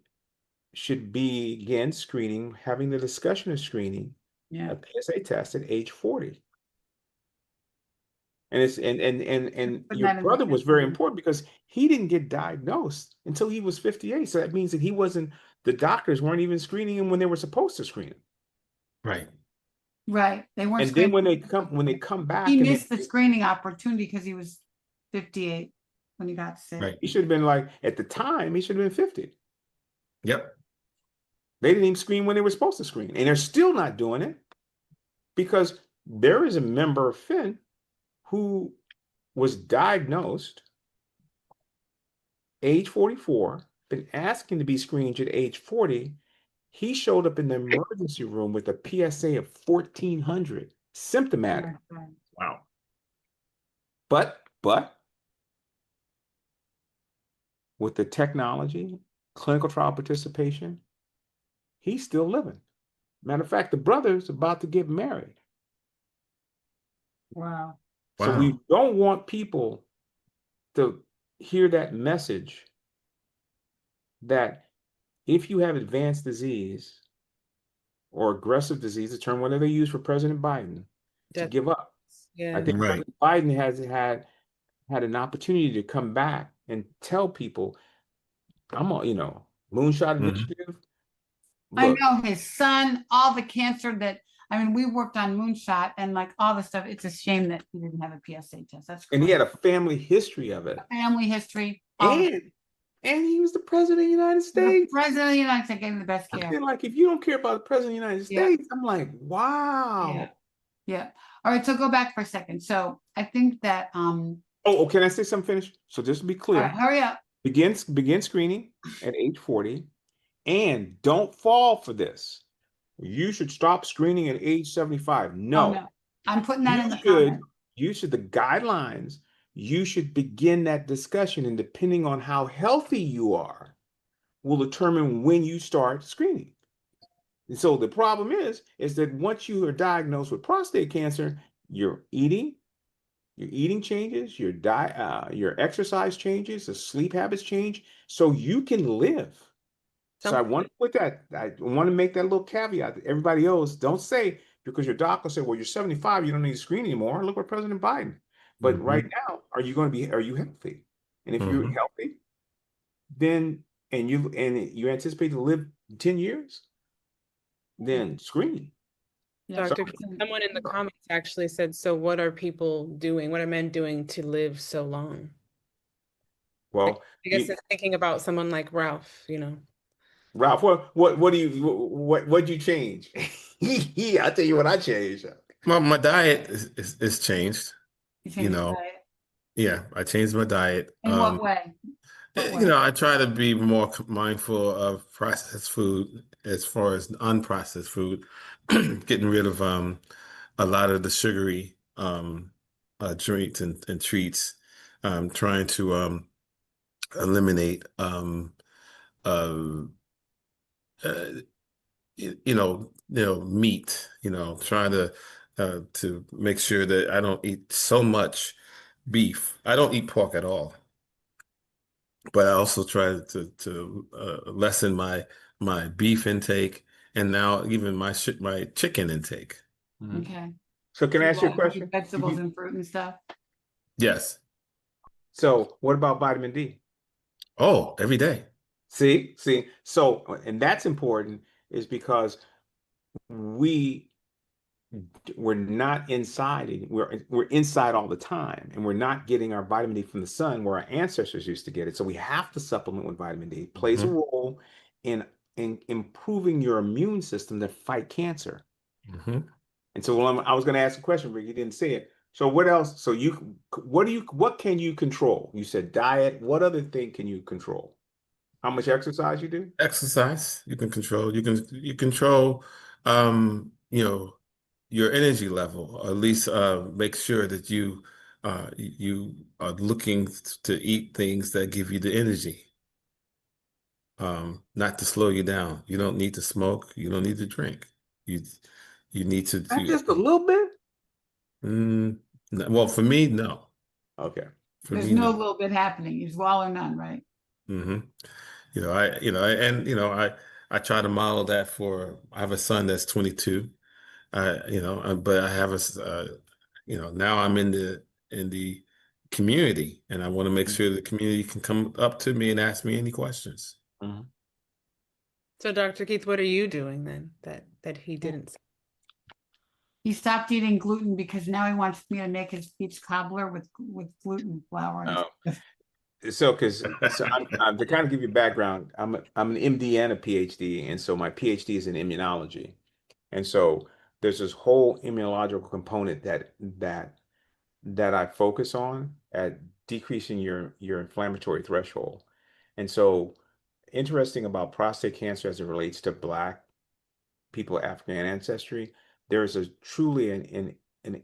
should begin screening, having the discussion of screening Yeah. a PSA test at age 40. And it's and Put your that in brother the was very system. important because he didn't get diagnosed until he was 58. So that means that the doctors weren't even screening him when they were supposed to screen him. Right. Right. They weren't. And then when they screening. come back, He and missed the screening opportunity because he was 58 when he got sick. Right. he should have been like, at the time, he should have been 50. Yep. They didn't even screen when they were supposed to screen. And they're still not doing it because there is a member of PHEN who was diagnosed age 44, been asking to be screened at age 40. He showed up in the emergency room with a PSA of 1400, symptomatic. Right. Wow. But with the technology, clinical trial participation, he's still living. Matter of fact, the brother's about to get married. Wow. So we don't want people to hear that message that if you have advanced disease or aggressive disease, the term whatever they use for President Biden, to give up. Yeah. I think Right. President Biden has had an opportunity to come back and tell people, I'm on, moonshot Mhm. initiative. I Look, know his son, all the cancer we worked on Moonshot and like all the stuff. It's a shame that he didn't have a PSA test. That's and he had crazy. a family history of it. Family history. all of it. And he was the president of the United The States. president of the United States gave him the best care. And like, if you don't care about the president of the United Yeah. States, I'm like, wow. Yeah. Yeah. All right. So go back for a second. So I think that Oh, can I say something finished? So just to be all clear, right, hurry up. begin screening at age 40, and don't fall for this. You should stop screening at age 75. Oh, No, no. I'm putting that in the the guidelines, you should begin that discussion, and depending on how healthy you are, will determine when you start screening. And so the problem is that once you are diagnosed with prostate cancer, your eating changes, your diet, your exercise changes, the sleep habits change, so you can live. So I want to put that, I want to make that little caveat that everybody else, don't say, because your doctor said, well, you're 75, you don't need to screen anymore. Look what President Biden. But right now, are you healthy? And if you're healthy, then, and you anticipate to live 10 years, then screen. Yeah. Dr. Someone in the comments actually said, so what are people doing? What are men doing to live so long? Well, I guess it's thinking about someone like Ralph, Ralph, what'd you change? I'll tell you what I changed. Well, my diet is changed. You changed your diet? Yeah, I changed my diet. In what way? I try to be more mindful of processed food as far as unprocessed food, getting rid of a lot of the sugary drinks and treats, trying to eliminate meat, trying to make sure that I don't eat so much beef. I don't eat pork at all, but I also try to lessen my beef intake, and now even my chicken intake. Okay. So can I ask you a question? Vegetables and fruit and stuff. Yes. So what about vitamin D? Oh, every day. See. So, and that's important is because we we're not inside we're inside all the time, and we're not getting our vitamin D from the sun where our ancestors used to get it. So we have to supplement with vitamin D. It plays a Mhm. role in improving your immune system to fight cancer. Mhm. And so I was going to ask a question, but you didn't say it. So what else? So what can you control? You said diet. What other thing can you control? How much exercise you do? Exercise, you can control. You control, you know, your energy level, or at least make sure that you are looking to eat things that give you the energy, not to slow you down. You don't need to smoke. You don't need to drink. You you need to Not do. just a little bit. Well, for me, no. Okay. For There's me, no no. little bit happening. It's all or none, right? hmm I try to model that for. I have a son that's 22. But I have now I'm in the community, and I want to make sure the community can come up to me and ask me any questions. Mhm. So, Dr. Keith, what are you doing then that he didn't? He stopped eating gluten because now he wants me to make his peach cobbler with gluten flour. Oh, I'm to kind of give you background. I'm an MD and a PhD, and so my PhD is in immunology, and so there's this whole immunological component that I focus on at decreasing your inflammatory threshold. And so interesting about prostate cancer as it relates to Black people of African ancestry, there's a truly an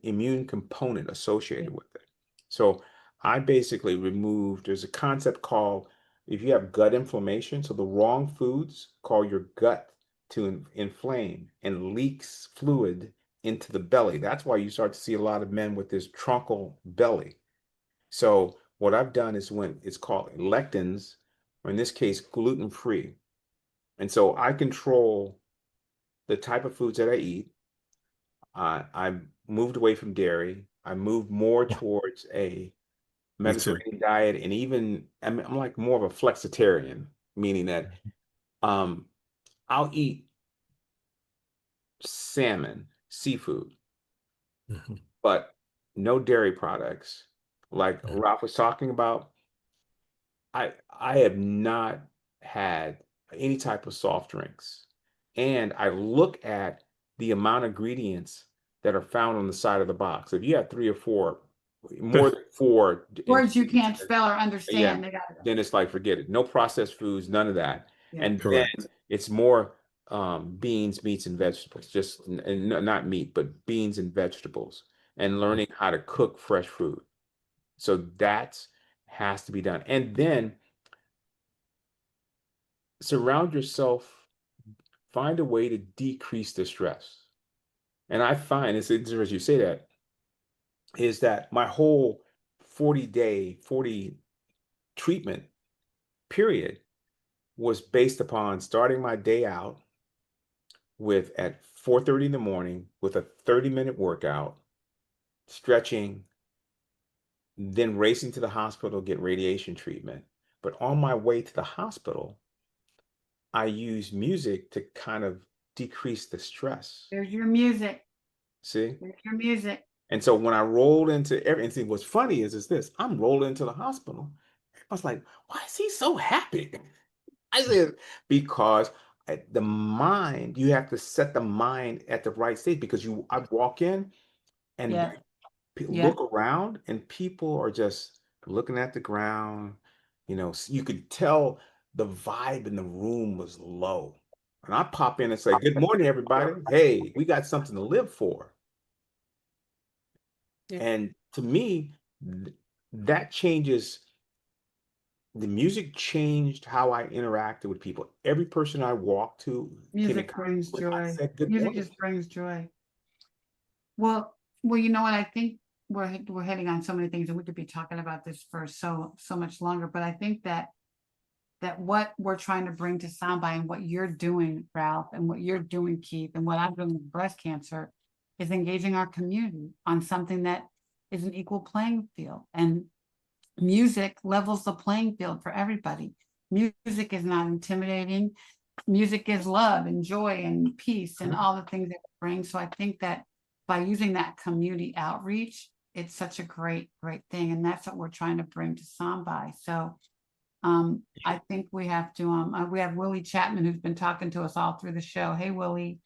immune component associated with it. So I basically removed, there's a concept called, if you have gut inflammation, so the wrong foods cause your gut to inflame and leaks fluid into the belly. That's why you start to see a lot of men with this truncal belly. So what I've done is it's called lectins, or in this case, gluten-free. And so I control the type of foods that I eat. I moved away from dairy. I moved more towards a Me too. Mediterranean diet, and even I'm like more of a flexitarian, meaning that um, I'll eat salmon, seafood, Mhm. but no dairy products. Like Ralph was talking about, I have not had any type of soft drinks. And I look at the amount of ingredients that are found on the side of the box. If you have three or four, more than four Words you ingredients, can't spell or yeah, understand, they gotta go. then it's like forget it. No processed foods, none of that. Yeah. And then Correct. it's more beans, meats, and vegetables. Just and not meat, but beans and vegetables, and learning how to cook fresh food. So that has to be done. And then surround yourself, find a way to decrease the stress. And I find it's interesting as you say that, is that my whole 40 treatment period was based upon starting my day out with at 4:30 in the morning with a 30-minute workout, stretching, then racing to the hospital to get radiation treatment. But on my way to the hospital, I use music to kind of decrease the stress. There's your music. See? There's your music. And so when I rolled into and see what's funny is this, I'm rolling into the hospital. I was like, why is he so happy? I said, because the mind, you have to set the mind at the right state because I walk in and Yeah. Yeah. look around and people are just looking at the ground. You could tell the vibe in the room was low. And I pop in and say, good morning, everybody. Hey, we got something to live for. Yeah. And to me, that changes. The music changed how I interacted with people. Every person I walked to came in Music contact brings with, I joy. said, good Music morning. just brings joy. Well, you know what? I think we're hitting on so many things, and we could be talking about this for so much longer. But I think that what we're trying to bring to Sambai and what you're doing, Ralph, and what you're doing, Keith, and what I'm doing with breast cancer is engaging our community on something that is an equal playing field. And music levels the playing field for everybody. Music is not intimidating. Music is love and joy and peace and all the things that it brings. So I think that by using that community outreach, it's such a great thing. And that's what we're trying to bring to Sambai. So I think we have to, we have Willie Chapman, who's been talking to us all through the show. Hey, Willie,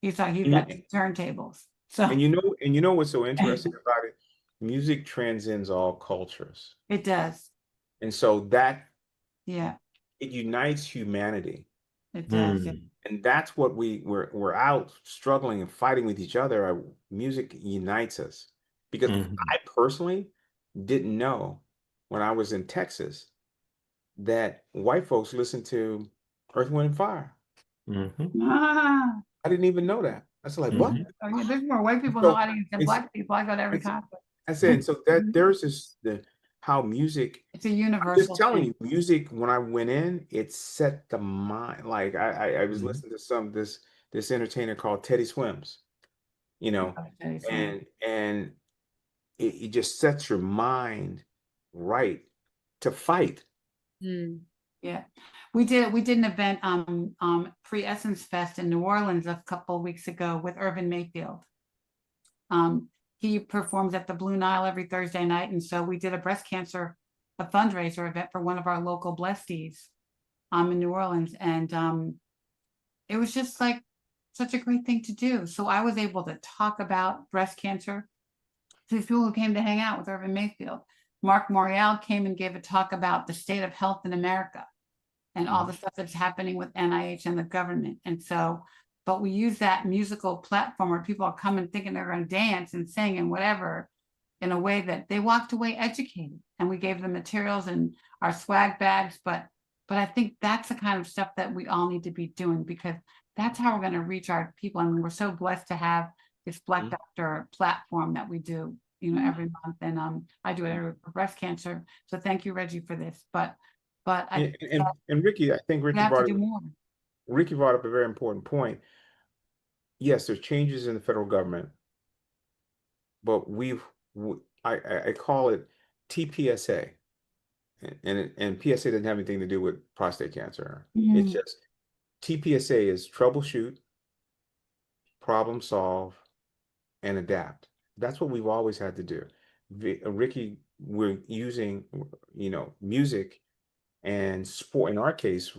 he's got the turntables. So, and you know what's so interesting about it? Music transcends all cultures. It does. And so that, yeah, it unites humanity. It does. Yeah. And that's what we're out struggling and fighting with each other. Music unites us, because I personally didn't know when I was in Texas that white folks listen to Earth, Wind, and Fire. Ah. I didn't even know that. I was like, what? Oh, yeah, there's more white people in the audience than black people. I go to every concert. I said, so that there's how music, it's a universal. I'm just telling you, music, when I went in, it set the mind. Like I was listening to this entertainer called Teddy Swims, you know, and it just sets your mind right to fight. Yeah, we did an event pre-Essence Fest in New Orleans a couple of weeks ago with Irvin Mayfield. He performs at the Blue Nile every Thursday night, and so we did a fundraiser event for one of our local blesties in New Orleans, and it was just like such a great thing to do. So I was able to talk about breast cancer to these people who came to hang out with Irvin Mayfield. Mark Morial came and gave a talk about the state of health in America and all the stuff that's happening with NIH and the government. And so, but we use that musical platform where people are coming thinking they're going to dance and sing and whatever, in a way that they walked away educated, and we gave them materials and our swag bags. But I think that's the kind of stuff that we all need to be doing, because that's how we're going to reach our people. I mean, we're so blessed to have this Black Doctor platform that we do, you know, every month, and I do it every for breast cancer. So thank you, Reggie, for this. But and Ricky, I think Ricky brought up a very important point. Yes, there's changes in the federal government, but I call it TPSA, and PSA doesn't have anything to do with prostate cancer. It's just TPSA is troubleshoot, problem solve, and adapt. That's what we've always had to do. Ricky, we're using, you know, music and sport in our case,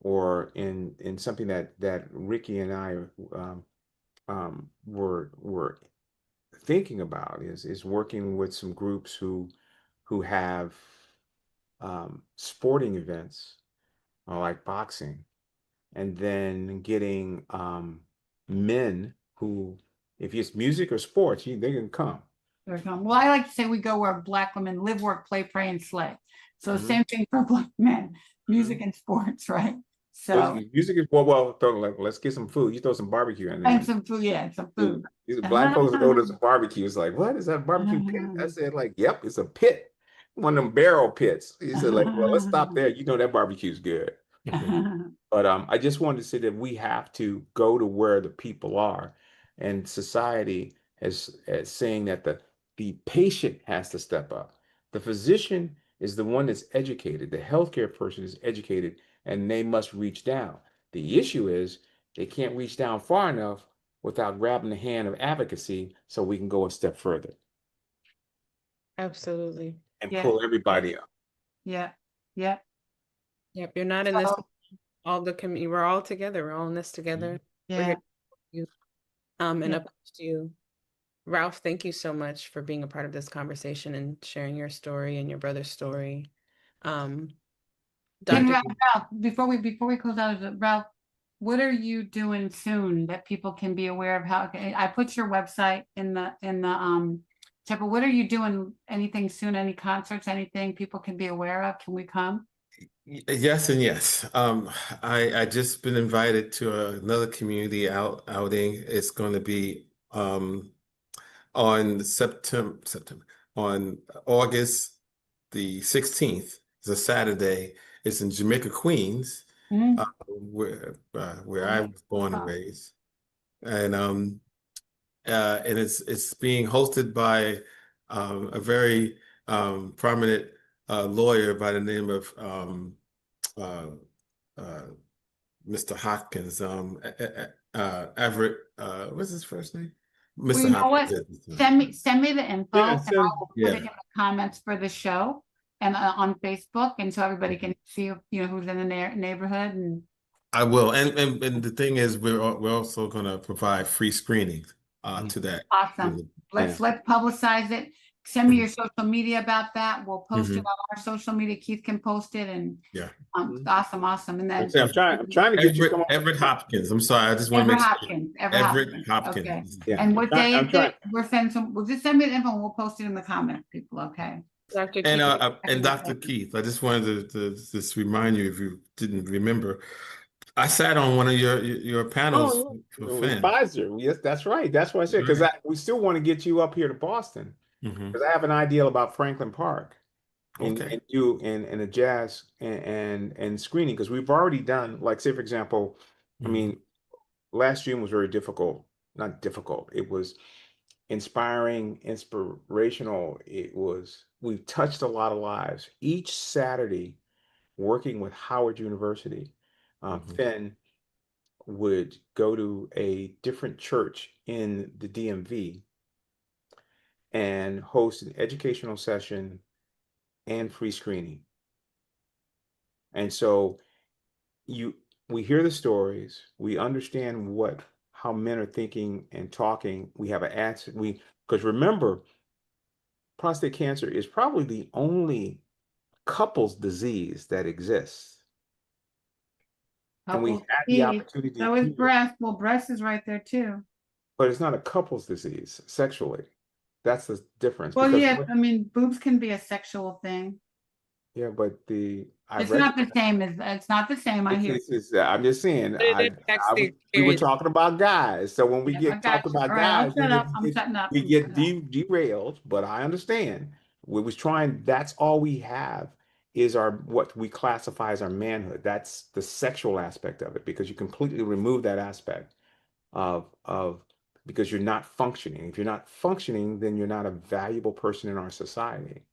or in something that Ricky and I were thinking about is working with some groups who have sporting events like boxing, and then getting men who, if it's music or sports, they can come. Well, I like to say we go where Black women live, work, play, pray, and slay. So same thing for Black men, music and sports, right? So music is well. Let's get some food. You throw some barbecue in there. And some food, yeah, some food. These Black folks go to some barbecue. It's like, what is that barbecue pit? I said, like, yep, it's a pit, one of them barrel pits. He said, like, well, let's stop there. You know that barbecue's good. But I just wanted to say that we have to go to where the people are, and society is saying that the patient has to step up. The physician is the one that's educated. The healthcare person is educated, and they must reach down. The issue is they can't reach down far enough without grabbing the hand of advocacy, so we can go a step further. Absolutely. And pull everybody up. Yep. You're not in this. All the community, we're all together. We're all in this together. Yeah. And up to you, Ralph. Thank you so much for being a part of this conversation and sharing your story and your brother's story. Ralph, before we close out, Ralph, what are you doing soon that people can be aware of? How I put your website in the chat, but what are you doing? Anything soon? Any concerts? Anything people can be aware of? Can we come? Yes and yes. I just been invited to another community outing. It's going to be on on August the 16th. It's a Saturday. It's in Jamaica, Queens, where I was born and raised, and it's being hosted by a very prominent lawyer by the name of Mr. Hopkins, Everett, what's his first name? Well, Mr. you know what? Hopkins. Send me the info, Yeah, and I will put it in yeah. the comments for the show and on Facebook, and so everybody can see, who's in the neighborhood. And I will. And the thing is, we're also going to provide free screenings to that. awesome. Let's publicize it. Send me Mhm. your social media about that. We'll post it Mhm. on our social media. Keith can post it, and Yeah. awesome. And then I'm trying to get you to come on. Everett Hopkins. I'm sorry. I just want to Everett make sure. Hopkins. Everett Hopkins. Okay. Yeah, And what day I'm is trying. it? We'll just send me the info and we'll post it in the comments, people. Okay. Dr. And Keith, Dr. Keith, I just wanted to just remind you, if you didn't remember, I sat on one of your panels Oh, for with PHEN. Pfizer. Yes, that's right. That's what I said. Because we still want to get you up here to Boston. Mhm. Because I have an ideal about Franklin Park Okay. and you and a jazz and screening. Because we've already done, like, say, for example, I Mhm. mean, last June was very difficult. Not difficult. It was inspiring, inspirational. We've touched a lot of lives. Each Saturday, working with Howard University, Mhm. PHEN would go to a different church in the DMV and host an educational session and free screening. And so we hear the stories, we understand how men are thinking and talking. We have an answer. Because remember, prostate cancer is probably the only couples disease that exists. And we had the opportunity So is here, breast. Well, breast is right there too. but it's not a couples disease sexually. That's the difference. Well, Because yeah, I mean, boobs can be a sexual thing. yeah, but I It's read not the same as, it's not the same. I hear. I'm just saying. But it impacts the We were experience. talking about guys, so when we Yeah, I get got talking you. about All right, I'll guys, shut up. I'm shutting up. we I'm get shutting up. derailed. But I understand. We was trying. That's all we have is what we classify as our manhood. That's the sexual aspect of it, because you completely remove that aspect of because you're not functioning. If you're not functioning, then you're not a valuable person in our society.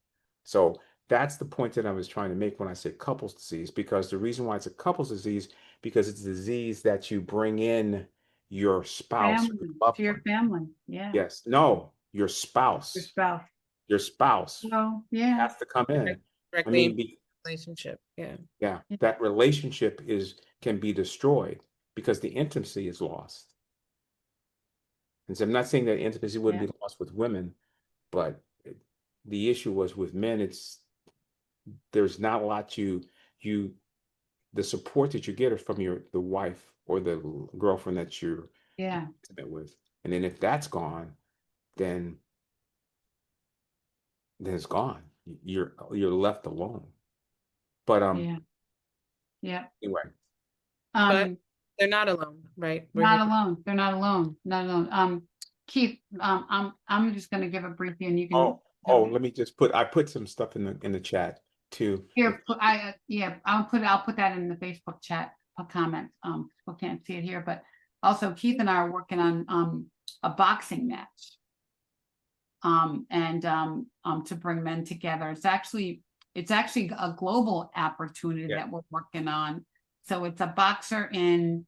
So that's the point that I was trying to make when I said couples disease, because the reason why it's a couples disease, because it's a disease that you bring in your spouse, Family, your loved to your one. family. Yeah. Yes, no, your Your spouse, spouse. your spouse Well, yeah. has to come in. I Directly mean, relationship. Yeah. yeah, that relationship can be destroyed because the intimacy is lost. And so I'm not saying that intimacy wouldn't be lost with women, but the issue was with men. There's not a lot the support that you get is from the wife or the girlfriend that you're intimate with, and then if that's gone, then it's gone. You're left alone. But anyway, But they're not alone, right? not alone. They're not alone. Not alone. Keith, I'm just going to give a brief and you can. let me just I put some stuff in the chat too. Here, I'll put that in the Facebook chat comments. People can't see it here, but also Keith and I are working on a boxing match. To bring men together. It's actually a global opportunity that we're working on. So it's a boxer in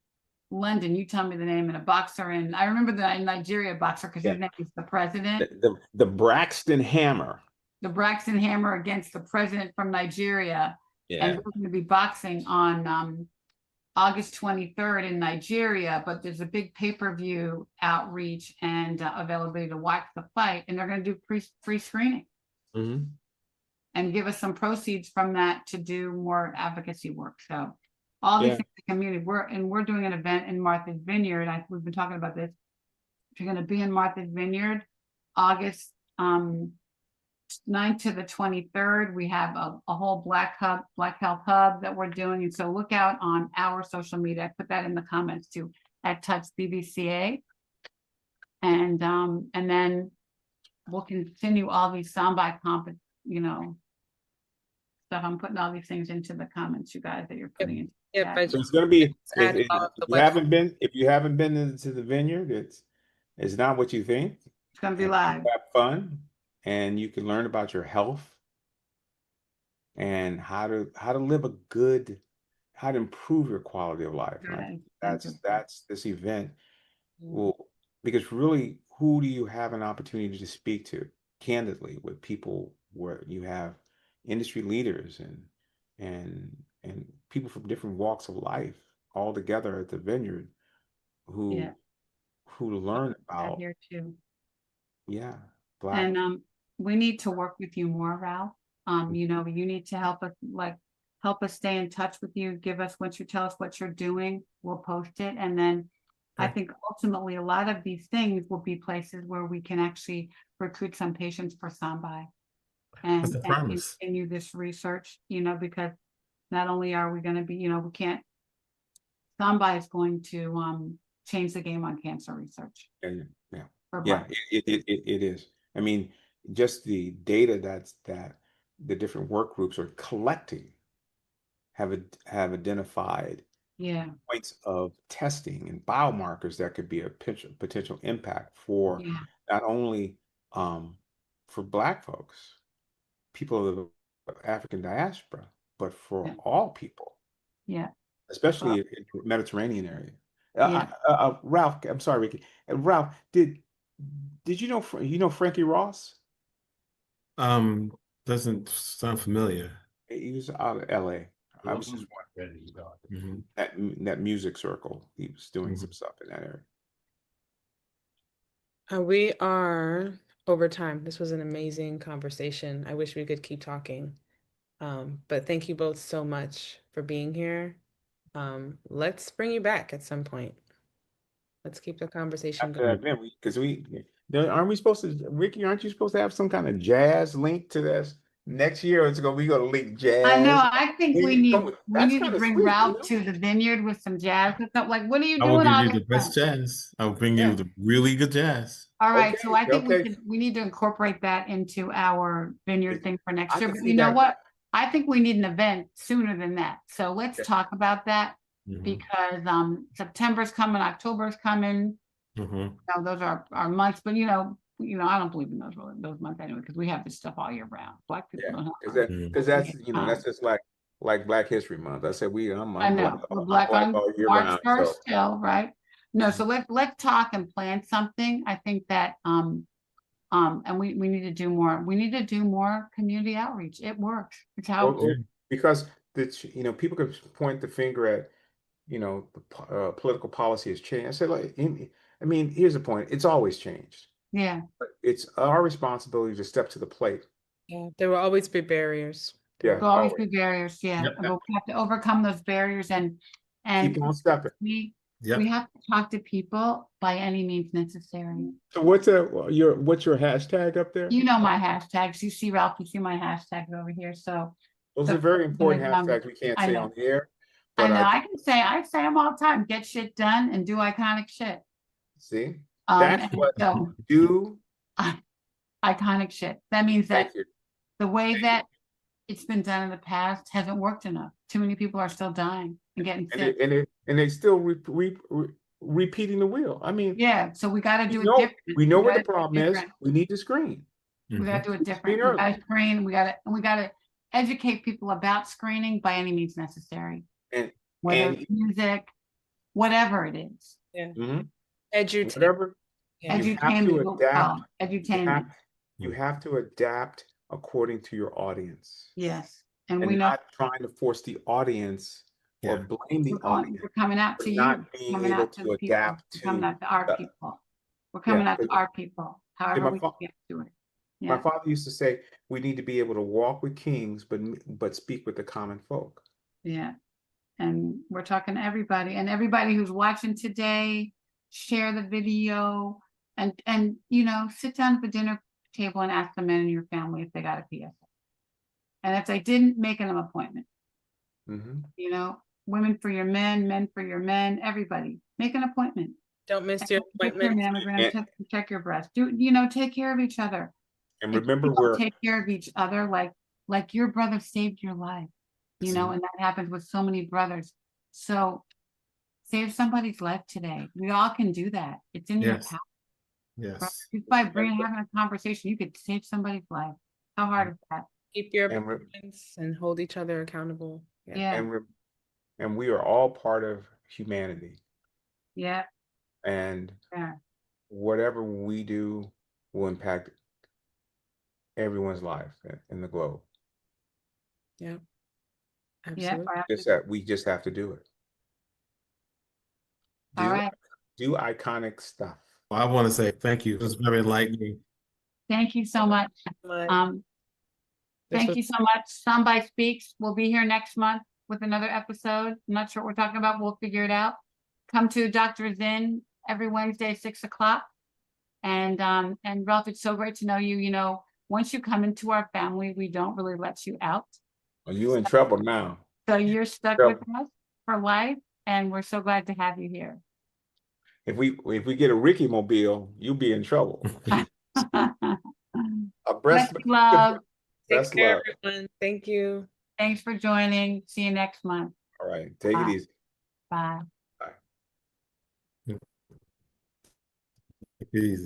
London. You tell me the name, and a boxer I remember the Nigeria boxer because his name is the president. The Braxton Hammer. The Braxton Hammer against the president from Nigeria. Yeah. And we're going to be boxing on August 23rd in Nigeria, but there's a big pay-per-view outreach and availability to watch the fight, and they're going to do free screening and give us some proceeds from that to do more advocacy work. So all these things in the community, we're doing an event in Martha's Vineyard. We've been talking about this. If you're going to be in Martha's Vineyard, August 9th to the 23rd, we have a whole Black Health Hub that we're doing. And so look out on our social media. I put that in the comments too, at Touch BBCA. And then we'll continue all these Sambai stuff. I'm putting all these things into the comments, you guys, that you're putting in. So it's going to be, if you haven't been into the vineyard, it's not what you think. It's going to be live. Have fun. and you can learn about your health and how to live a good, how to improve your quality of life. And I think that's this event will, because really, who do you have an opportunity to speak to candidly with people where you have industry leaders and people from different walks of life all together at the vineyard who learn about here too. Black. And we need to work with you more, Ralph. You know, you need to help us stay in touch with you. Give us, once you tell us what you're doing, we'll post it. And then I think ultimately a lot of these things will be places where we can actually recruit some patients for Sambai and continue this research, you know, because not only are we going to be, you know, Sambai is going to change the game on cancer research. It is. I mean, just the data that the different work groups are collecting have identified points of testing and biomarkers that could be a potential impact for not only for Black folks, people of the African diaspora, but for all people. Especially in the Mediterranean area. Ralph, I'm sorry, Ricky. Ralph, did you know Frankie Ross? Doesn't sound familiar. He was out of LA. I was just wondering. That music circle. He was doing some stuff in that area. We are over time. This was an amazing conversation. I wish we could keep talking. But thank you both so much for being here. Let's bring you back at some point. Let's keep the conversation going. Because aren't we supposed to, Ricky, aren't you supposed to have some kind of jazz link to this? Next year we gonna link jazz. I know. I think we need to bring Ralph to the vineyard with some jazz. Like, what are you doing? I will give you the best jazz. I will bring you the really good jazz. All right. So I think we need to incorporate that into our vineyard thing for next year. But you know what? I think we need an event sooner than that. So let's talk about that because September's coming, October's coming. You know, those are our months, but you know, I don't believe in those months anyway, because we have this stuff all year round. Black people don't have because that's that's just like Black History Month. I said I know we're black on March 1st still, right? No, so let's talk and plan something. I think that and we need to do more. We need to do more community outreach. It works. It's how because people can point the finger at the political policy has changed. I said, I mean, here's the point. It's always changed. Yeah. But it's our responsibility to step to the plate. Yeah, there will always be barriers. There will always be barriers. Yeah. But we have to overcome those barriers and keep on stepping. We have to talk to people by any means necessary. So what's your hashtag up there? You know my hashtags. You see, Ralph, you see my hashtag over here. So those are very important hashtags we can't say on the air. I know. I say them all the time. Get shit done and do iconic shit. See? That's what do. Iconic shit. That means that the way that it's been done in the past hasn't worked enough. Too many people are still dying and getting sick. And they still repeating the wheel. I mean, so we got to do it different. We know what the problem is. We need to screen. We got to do it different. We got to screen. We got to educate people about screening by any means necessary. Whether it's music, whatever it is. Whatever. Edutainment. You have to adapt according to your audience. Yes. And we're not trying to force the audience or blame the audience. We're coming out to you. Not being able to adapt to coming out to our people. We're coming out to our people. However we get to it. My father used to say, we need to be able to walk with kings, but speak with the common folk. Yeah. And we're talking to everybody, and everybody who's watching today, share the video and sit down at the dinner table and ask the men in your family if they got a PSA. And if they didn't, make an appointment. Women for your men for your men, everybody make an appointment. Don't miss your appointment. Your mammogram, check your breast. Take care of each other. And remember, take care of each other like your brother saved your life. And that happens with so many brothers. So save somebody's life today. We all can do that. It's in your power. Yes. Just by having a conversation, you could save somebody's life. How hard is that? Keep your And appointments and hold each other accountable. Yeah. Yeah, and we are all part of humanity, yeah, and yeah. whatever we do will impact everyone's life in the globe. Yeah. Yeah, Absolutely. We just have to do it. all right. Do iconic stuff. Well, I want to say thank you. It was very enlightening. Thank you so much. This Thank was- you so much. Sambai Speaks. We'll be here next month with another episode. I'm not sure what we're talking about. We'll figure it out. Come to Dr. Zinn every Wednesday, 6 o'clock. And Ralph, it's so great to know you. You know, once you come into our family, we don't really let you out. Well, you in trouble now. So you're stuck with us for life, and we're so glad to have you here. If we get a Ricky Mobile, you'll be in trouble. Best love. Best Take care, love. everyone. Thank you. Thanks for joining. See you next month. All right. Take it easy. Bye. Easy.